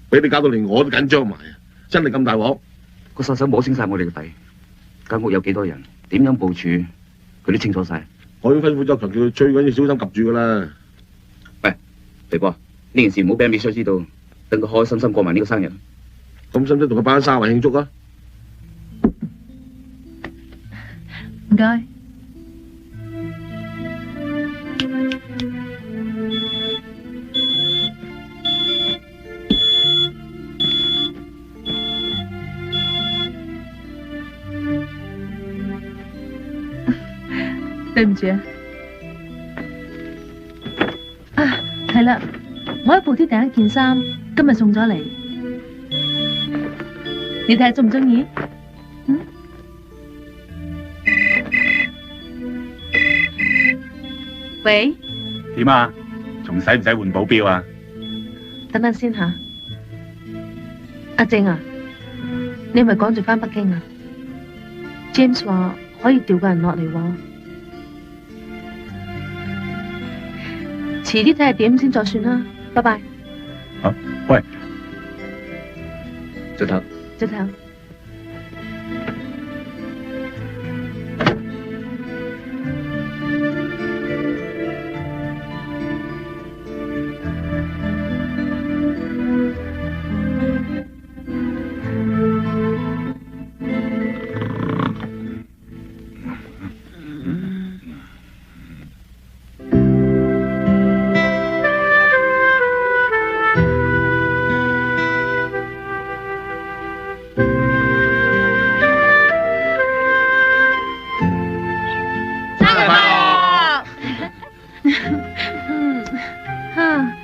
俾你搞到連我都緊張埋啊！真係咁大鑊？個殺手摸清晒我哋嘅底，間屋有幾多人，點樣部署，佢都清楚晒。我已經吩咐咗強叫佢最緊要小心及住噶啦。喂，肥哥，呢件事唔好俾阿美衰知道，等佢開開心心過埋呢個生日。咁使唔使同佢擺喺沙圍慶祝啊？唔該。對唔住啊！啊，係啦，我喺鋪頭訂一件衫，今日送咗嚟，你睇下中唔中意？嗯？喂？點啊？仲使唔使換保鏢啊？等等先吓。阿靜啊，你係咪趕住返北京啊 ？James 話可以調個人落嚟喎。遲啲睇下點先再算啦，拜拜。好，喂，早唞。早唞。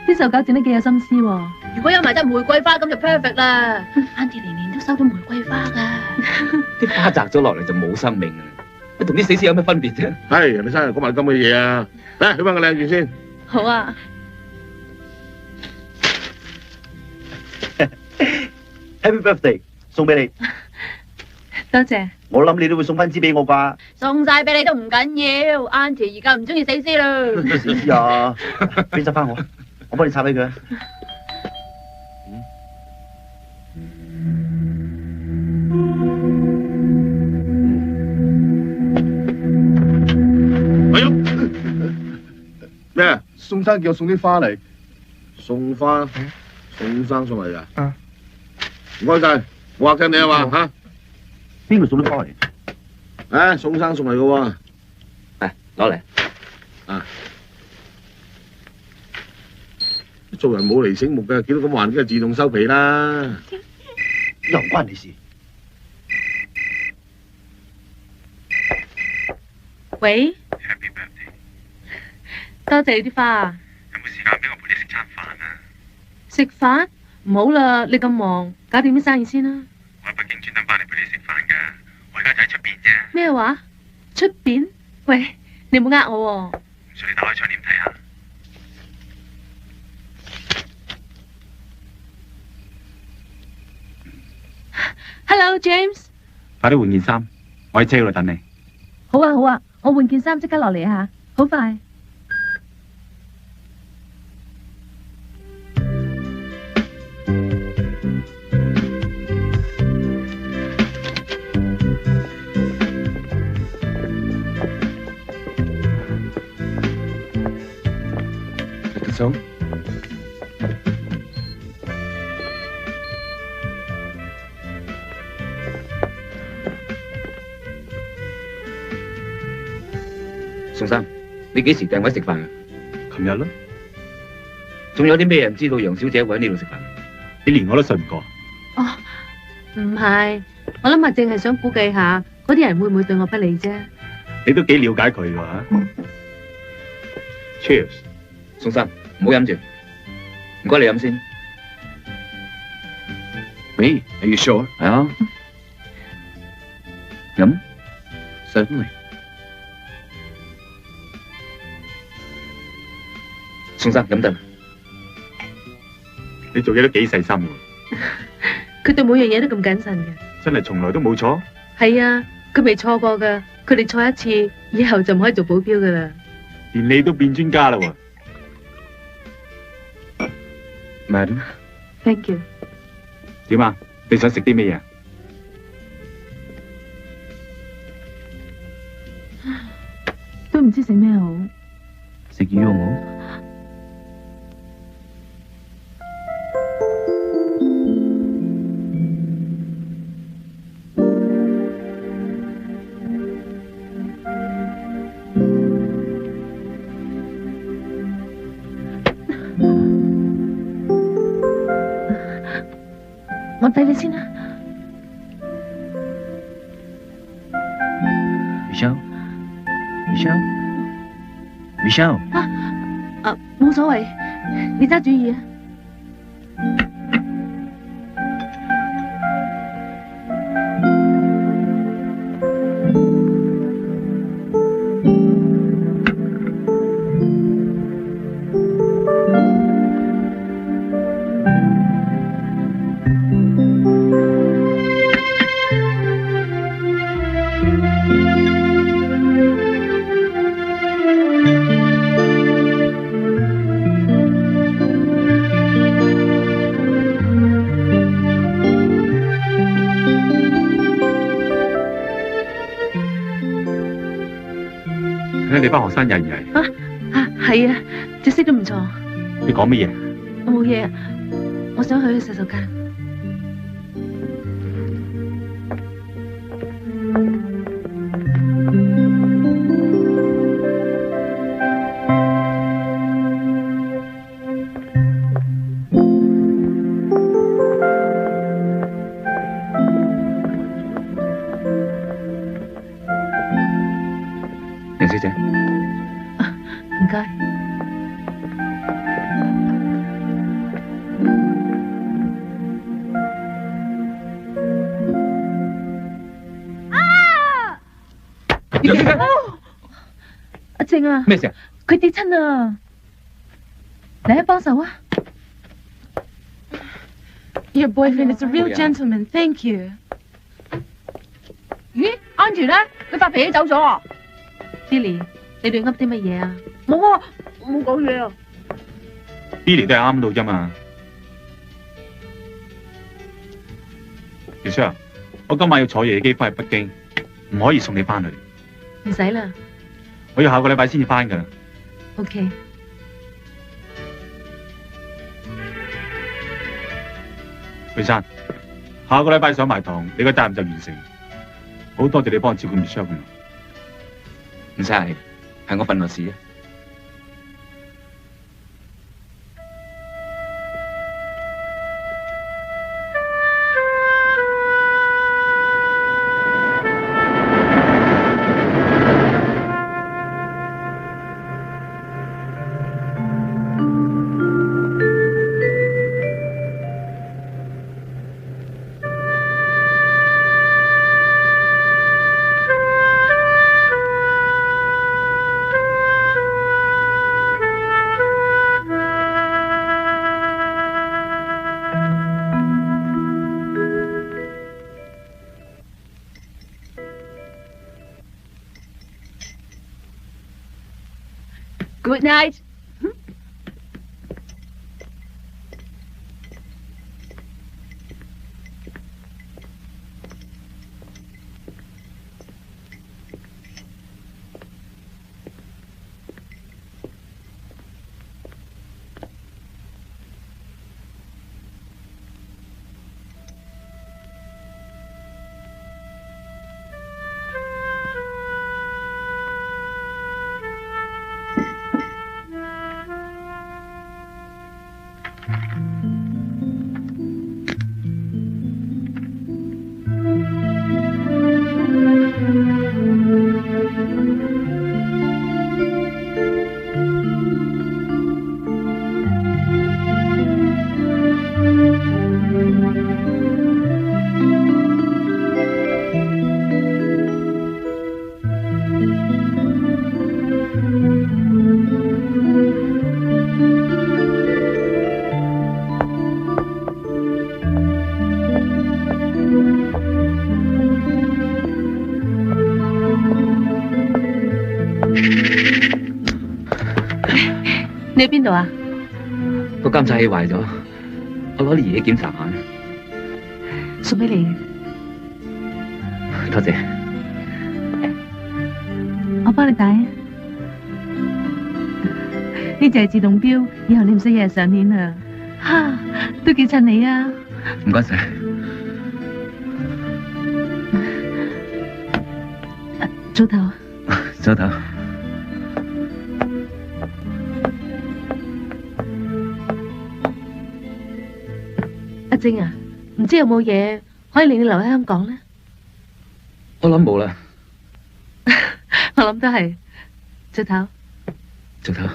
呢首歌整得幾有心思喎！如果有埋隻玫瑰花咁就 perfect 啦。Auntie 年年都收到玫瑰花噶。啲花摘咗落嚟就冇生命噶，同啲死屍有咩分別啫？係人哋生日講埋咁嘅嘢啊！嚟去翻個靚轉先。好啊。Happy birthday， 送俾你。多謝。我諗你都會送翻支俾我啩？送晒俾你都唔緊要。Auntie 而家唔中意死屍啦。死屍啊！俾執翻我，我幫你插俾佢。咩？宋生叫我送啲花嚟。送花？宋生送嚟噶？啊。唔該晒，我話聽你啊嘛吓。邊個送啲花嚟？啊，宋生送嚟嘅喎。嚟，攞嚟。啊。做人冇嚟醒目嘅，見到咁環境就自動收皮啦。又唔關你事。喂。多謝你啲花啊！有冇時間俾我陪你食餐飯啊？食飯？唔好啦，你咁忙，搞掂啲生意先啦。我喺北京專登翻嚟陪你食飯噶，我而家就喺出邊啫。咩話？出邊？喂，你唔好呃我喎。唔信你打開窗簾睇下。Hello James， 快啲換件衫，我喺車嗰度等你。好啊好啊，我換件衫即刻落嚟啊，好快。想宋生，你幾時訂位食飯啊？琴日咯。仲有啲咩人知道楊小姐會喺呢度食飯？你連我都信唔過。哦，唔係，我諗阿正係想估計下嗰啲人會唔會對我不利啫。你都幾了解佢㗎吓。Cheers， 宋生唔好飲住，唔該你飲先。Me? Are you sure? 係啊，飲。Certainly。宋生飲得。你做嘢都幾細心喎。佢對每樣嘢都咁謹慎嘅。真係從來都冇錯。係啊，佢未錯過噶，佢哋錯一次，以後就唔可以做保鏢噶啦。連你都變專家啦喎。Madam， Thank you。點啊？你想食啲咩嘢？都唔知食咩好。食魚好冇？我睇你先啦。Michelle， 冇所謂，你揸主意啊。睇下你班學生曳唔曳？係啊，隻色都唔錯。你講乜嘢？我冇嘢，我想去洗手間。楊小姐，唔該。阿靜啊，咩事啊？佢跌親啊！嚟幫手啊 Your boyfriend is a real gentleman. Thank you. 咦，安全咧？佢發脾氣走咗啊 ！Billy， 你哋噏啲乜嘢啊？冇啊，我冇講嘢啊。 Billy 都係啱到啫嘛。Michelle，我今晚要坐夜機翻去北京，唔可以送你翻去。唔使啦。我要下個禮拜先至翻㗎。OK。許生，下個禮拜上埋堂，你個責任就完成。好多謝你幫我照顧 Michelle 咁耐。唔使係我份內事啊。Good night. 你喺邊度啊？個監察器壞咗，我攞啲儀器檢查下。送俾你，多謝。我幫你戴啊。呢隻係自動錶，以後你唔使日日上鏈啊。哈，都幾襯你啊。唔該晒。早唞。早唞。阿晶啊，唔知有冇嘢可以令你留喺香港呢？我諗冇啦。我諗都係。早唞。早唞。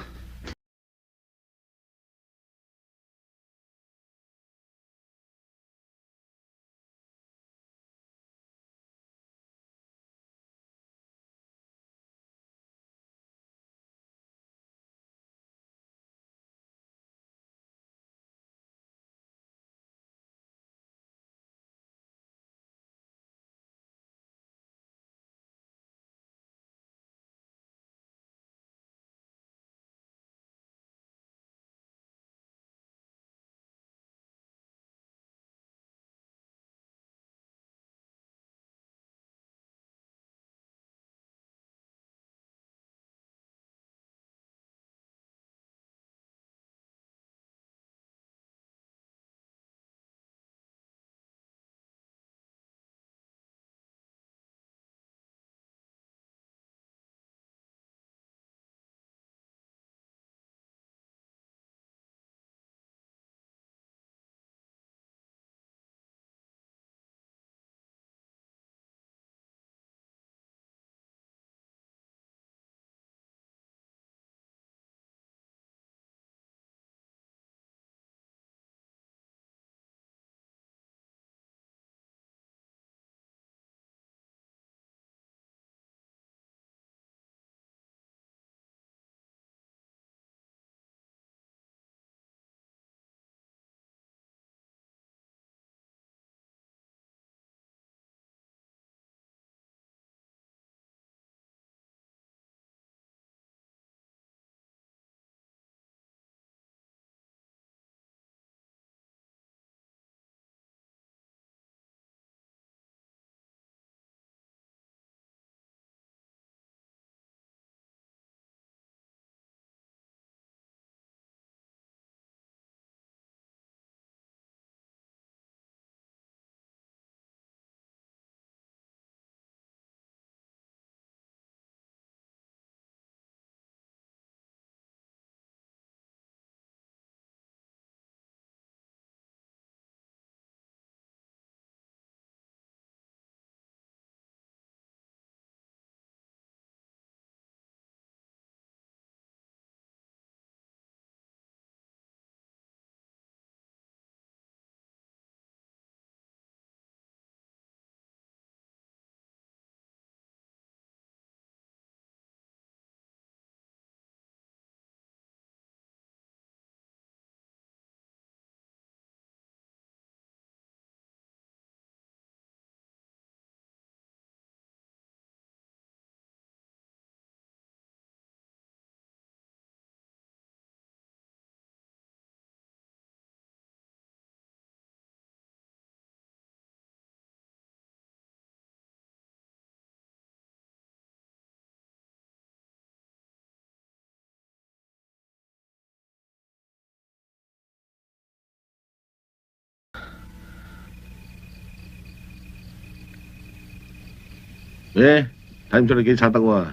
睇唔出你幾撐得喎？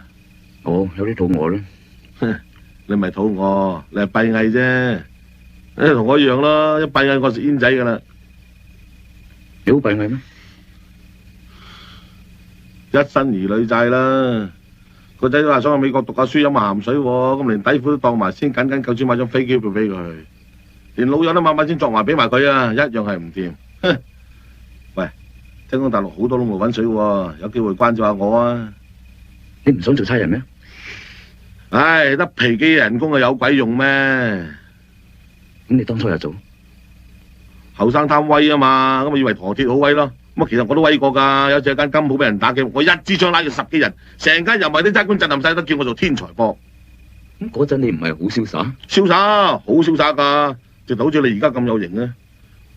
我有啲肚餓咯。你唔係肚餓，你係閉翳啫。你同我一樣咯，一閉翳我食煙仔噶啦。你好閉翳咩？一身兒女債啦，個仔都話想去美國讀下書飲下鹹水喎，咁連底褲都當埋先，緊緊夠錢買張飛機票俾佢，連老友都晚先作埋俾埋佢啊，一樣係唔掂。喂，聽講大陸好多窿路揾水喎，有機會關照下我啊！你唔想做差人咩？唉，得皮機人工啊，有鬼用咩？咁你當初又做？後生貪威啊嘛，咁咪以為陀鐵好威咯。咁其實我都威過㗎，有隻間金鋪俾人打劫，我一支槍拉住10幾人，成間又咪啲差官震撼晒，都叫我做天才波。咁嗰陣你唔係好瀟灑？瀟灑，好瀟灑㗎，直頭好似你而家咁有型啊！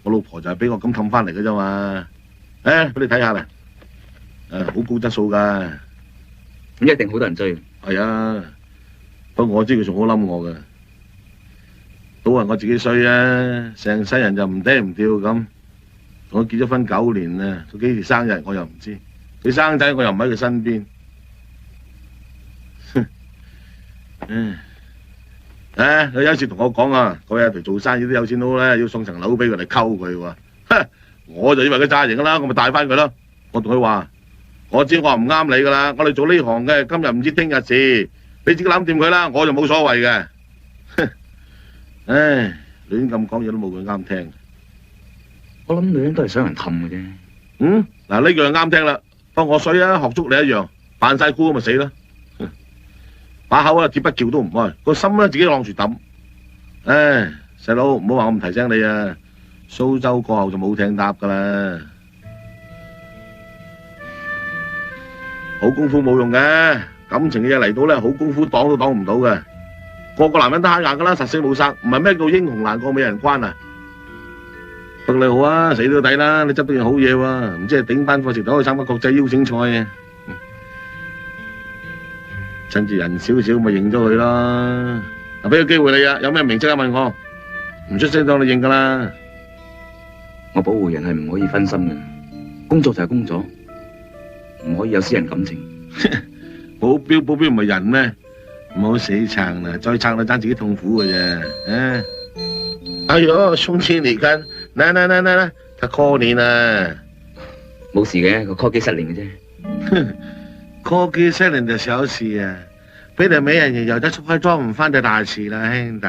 我老婆就係俾我咁氹翻嚟嘅啫嘛。俾你睇下啦，好高質素㗎。咁一定好多人追。係啊，不過我知佢仲好冧我㗎，都係我自己衰啊！成世人就唔嗲唔吊咁。我結咗婚9年啦，佢幾時生日我又唔知，佢生仔我又唔喺佢身邊。佢有時同我講啊，佢阿條做生意都有錢佬咧，要送層樓俾佢嚟溝佢喎。我就以為佢詐型噶啦，我咪帶翻佢咯。我同佢話：我知我話唔啱你噶啦，我哋做呢行嘅，今日唔知聽日事，你自己諗掂佢啦，我就冇所謂嘅。亂咁講嘢都冇佢啱聽。我諗女人都係想人氹嘅啫。嗱呢樣啱聽啦，當我衰啊，學足你一樣，扮晒酷咁咪死啦。把口啊，鐵不撬都唔開，個心咧自己晾住抌。細佬唔好話我唔提醒你啊，蘇州過後就冇艇搭噶啦。好功夫冇用嘅，感情嘅嘢嚟到咧，好功夫擋都擋唔到嘅。個個男人都慳硬噶啦，實死冇殺，唔係咩叫英雄難過美人關啊！不過你好啊，死都抵啦，你執到件好嘢喎，唔知係頂班課程都可以參加國際邀請賽嘅。趁住人少少咪認咗佢咯。嗱，俾個機會你啊，有咩名即刻問我，唔出聲當你認噶啦。我保護人係唔可以分心嘅，工作就係工作，唔可以有私人感情。保鏢唔係人咩？唔好死撐啦，再撐就爭自己痛苦嘅啫。哎呦，兄弟你看，嚟，他 call 你啦。冇事嘅，個 call 機失靈嘅啫。call 機失靈就小事啊，俾條美人魚游得速開裝唔翻就大事啦，兄弟。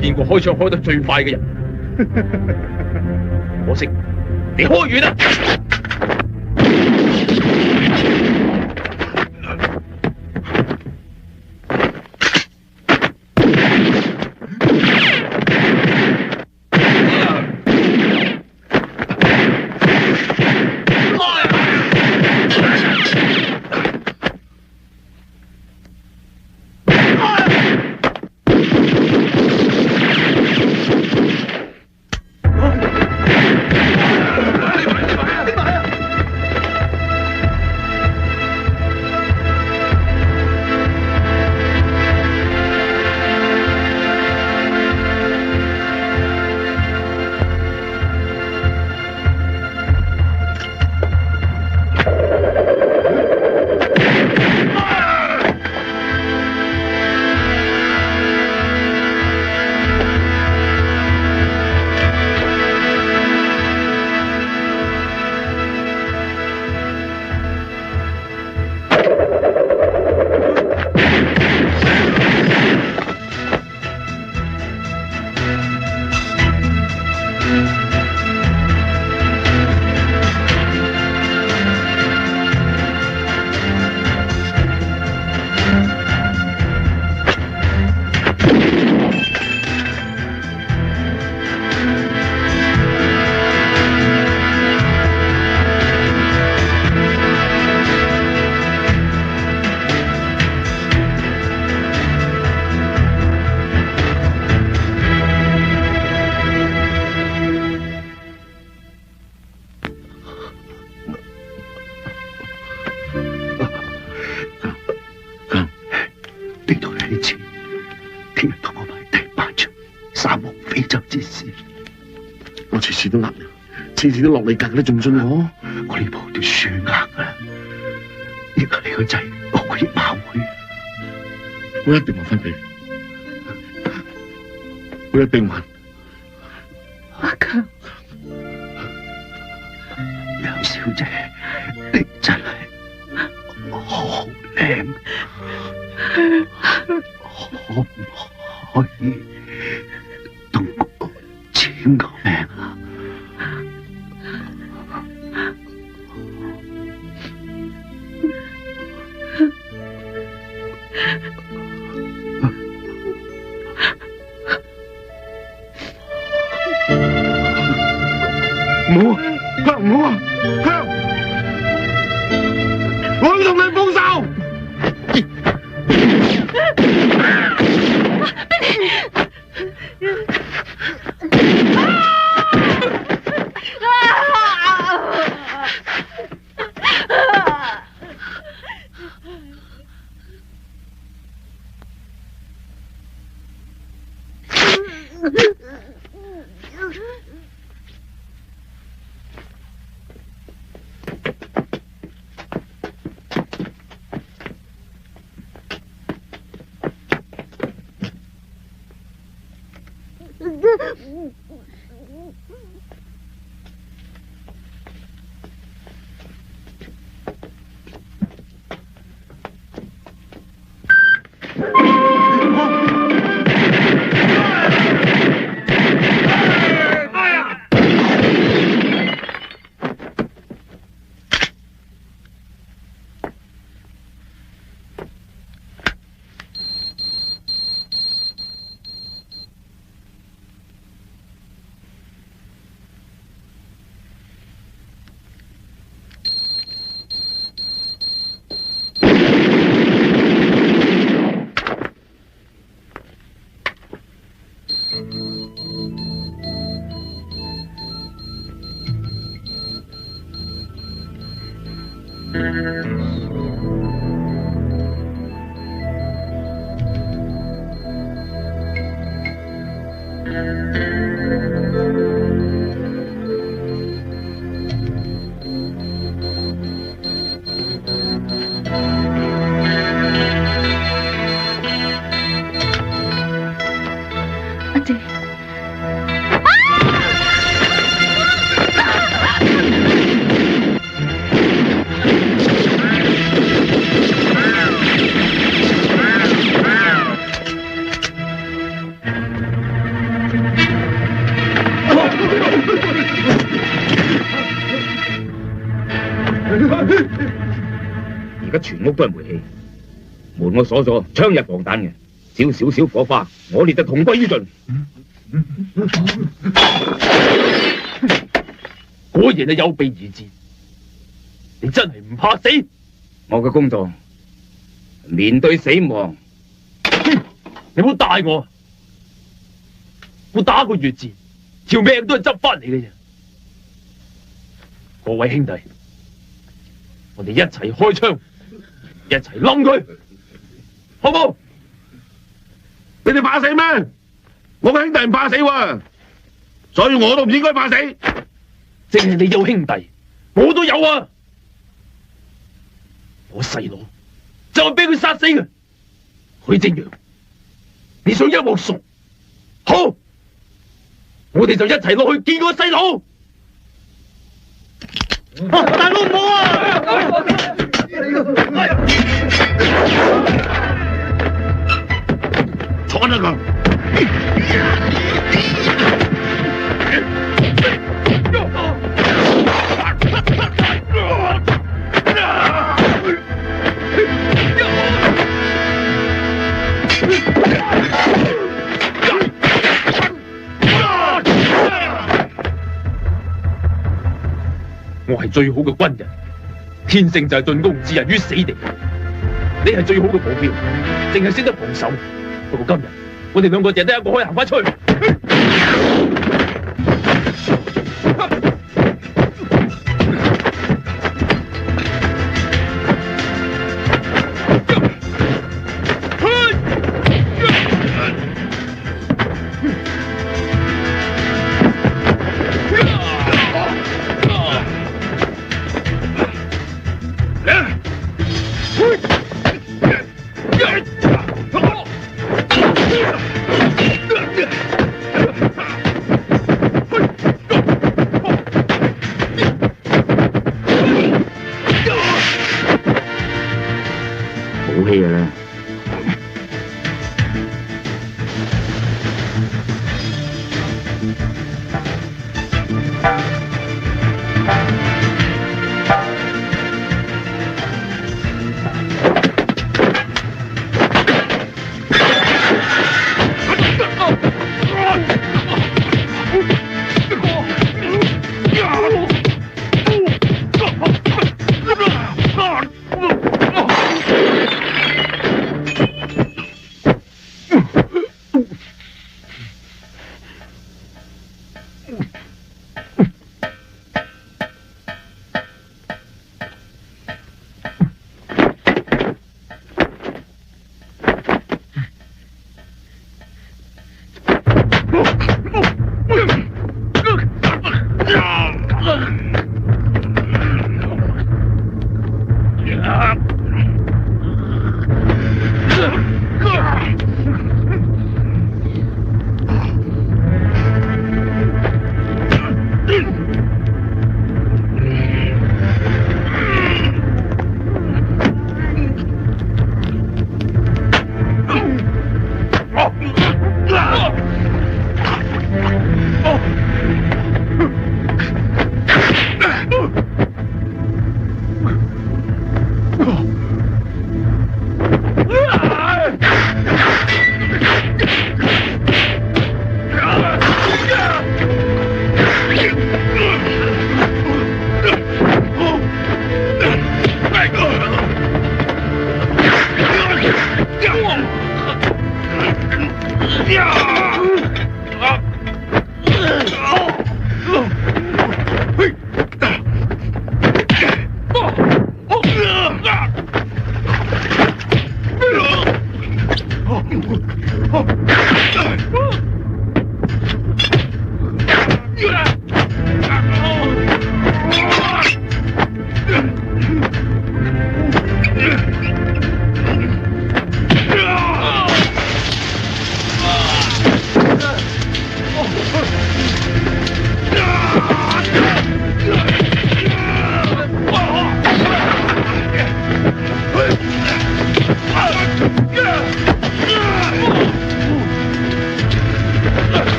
見過開槍開得最快嘅人，可惜你開完啦。次都呃你，次次都落你格，你仲唔信我？我呢鋪都輸硬噶啦，而家你個仔落過益馬會，我一定還翻俾你，我一定還。阿強，楊小姐，你真係好靚，可唔可以同我簽個名啊？唔好啊，唔好啊，香，我要同你報仇。阿姐。而家全屋都係煤氣，門我鎖咗，槍入防彈嘅，只要少少火花，我哋就同歸於盡。果然係有備而戰，你真係唔怕死。我嘅工作面對死亡。你唔好帶我，我打個越戰，條命都係執翻嚟嘅啫。各位兄弟，我哋一齊開槍，一齊冧佢，好冇？你哋怕死咩？我個兄弟唔怕死喎，所以我都唔應該怕死。淨係你有兄弟，我都有啊！我細佬就係俾佢殺死嘅。許正陽，你想一鑊熟？好，我哋就一齊落去見個細佬。大佬唔好啊！坐那個。我係最好嘅軍人，天性就係進攻置人於死地。你係最好嘅保鏢，淨係識得防守。不過今日我哋兩個淨得一個可以行翻出去。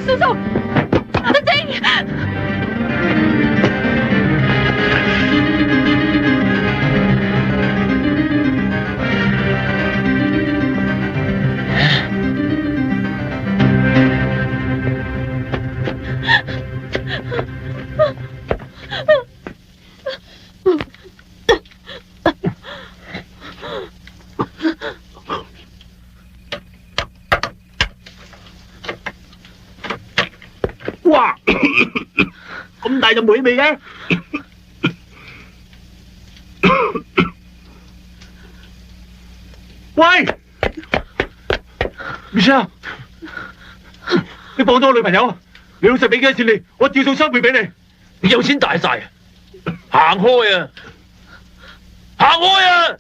叔叔，阿晶。哇！咁大陣霉味嘅，喂 ，Michelle， 你放咗我女朋友，你老實俾幾多錢你，我照數3倍俾你。你有錢大晒啊！行開啊！行開啊！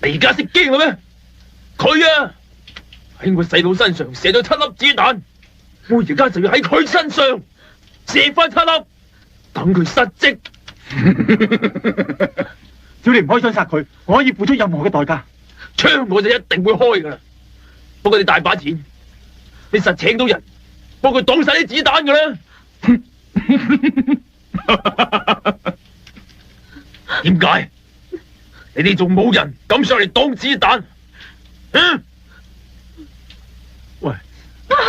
你而家識驚啦咩？佢啊！喺我細佬身上射咗7粒子彈，我而家就要喺佢身上射翻7粒，等佢失職。只要你唔開槍殺佢，我可以付出任何嘅代價。槍我就一定會開噶啦，不過你大把錢，你實請到人幫佢擋晒啲子彈噶啦。點解？你哋仲冇人敢上嚟擋子彈？嗯？喂，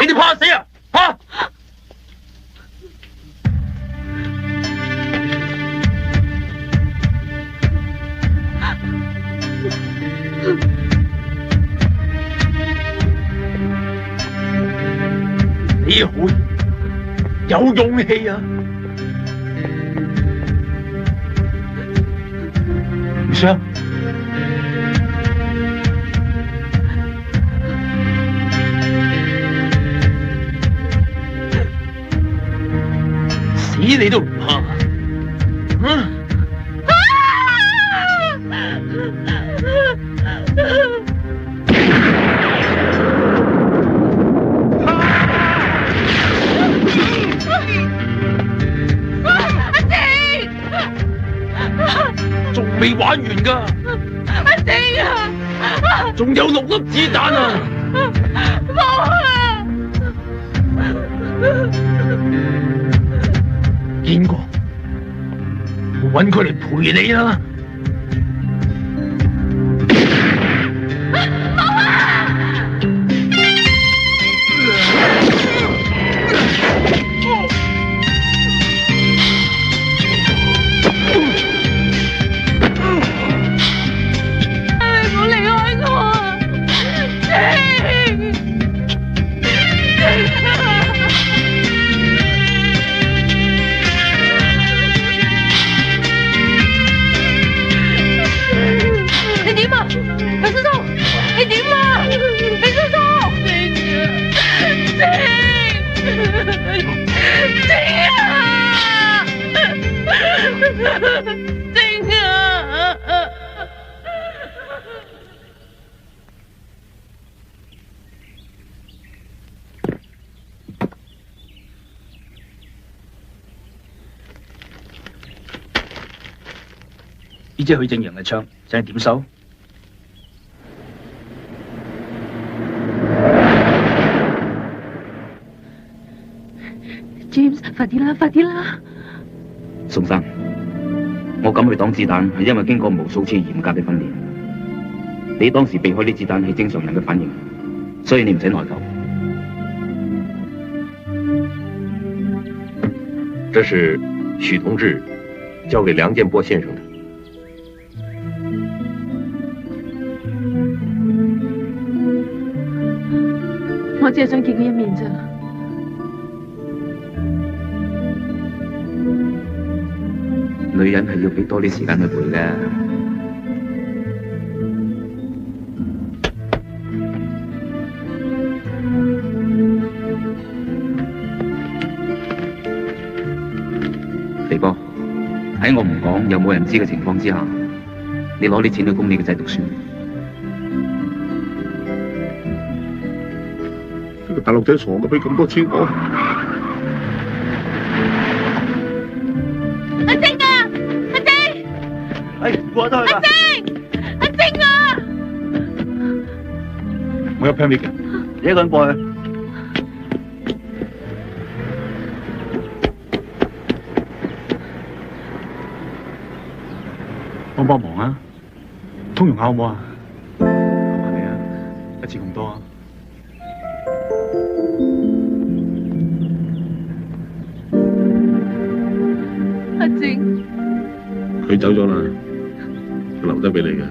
你哋怕死啊？吓！你好有勇氣啊！唔想。死你都唔怕，阿靜，仲未玩完㗎，阿靜啊，仲有6粒子彈啊！冇啊！見過，我搵佢嚟陪你啦。阿叔叔，你點啊？你叔叔，靜啊！呢支許正陽嘅槍，想係點收？James，快啲啦，快啲啦！宋生，我敢去擋子彈，係因為經過無數次嚴格嘅訓練。你當時避開啲子彈係正常人嘅反應，所以你唔使內疚。这是许同志交给梁建波先生的。我只係想見佢一面咋。女人係要俾多啲時間去陪嘅。肥波，喺我唔講又冇人知嘅情況之下，你攞啲錢去供你個仔讀書。呢個大陸仔傻嘅，俾咁多錢我。阿晶啊！阿晶！哎，過得去啦。阿晶！阿晶啊！我有 permit 嘅。你一個人過去。幫忙啊！通融下好唔好啊？麻煩你啊，一次咁多啊！阿晶，佢走咗啦，佢留低俾你嘅。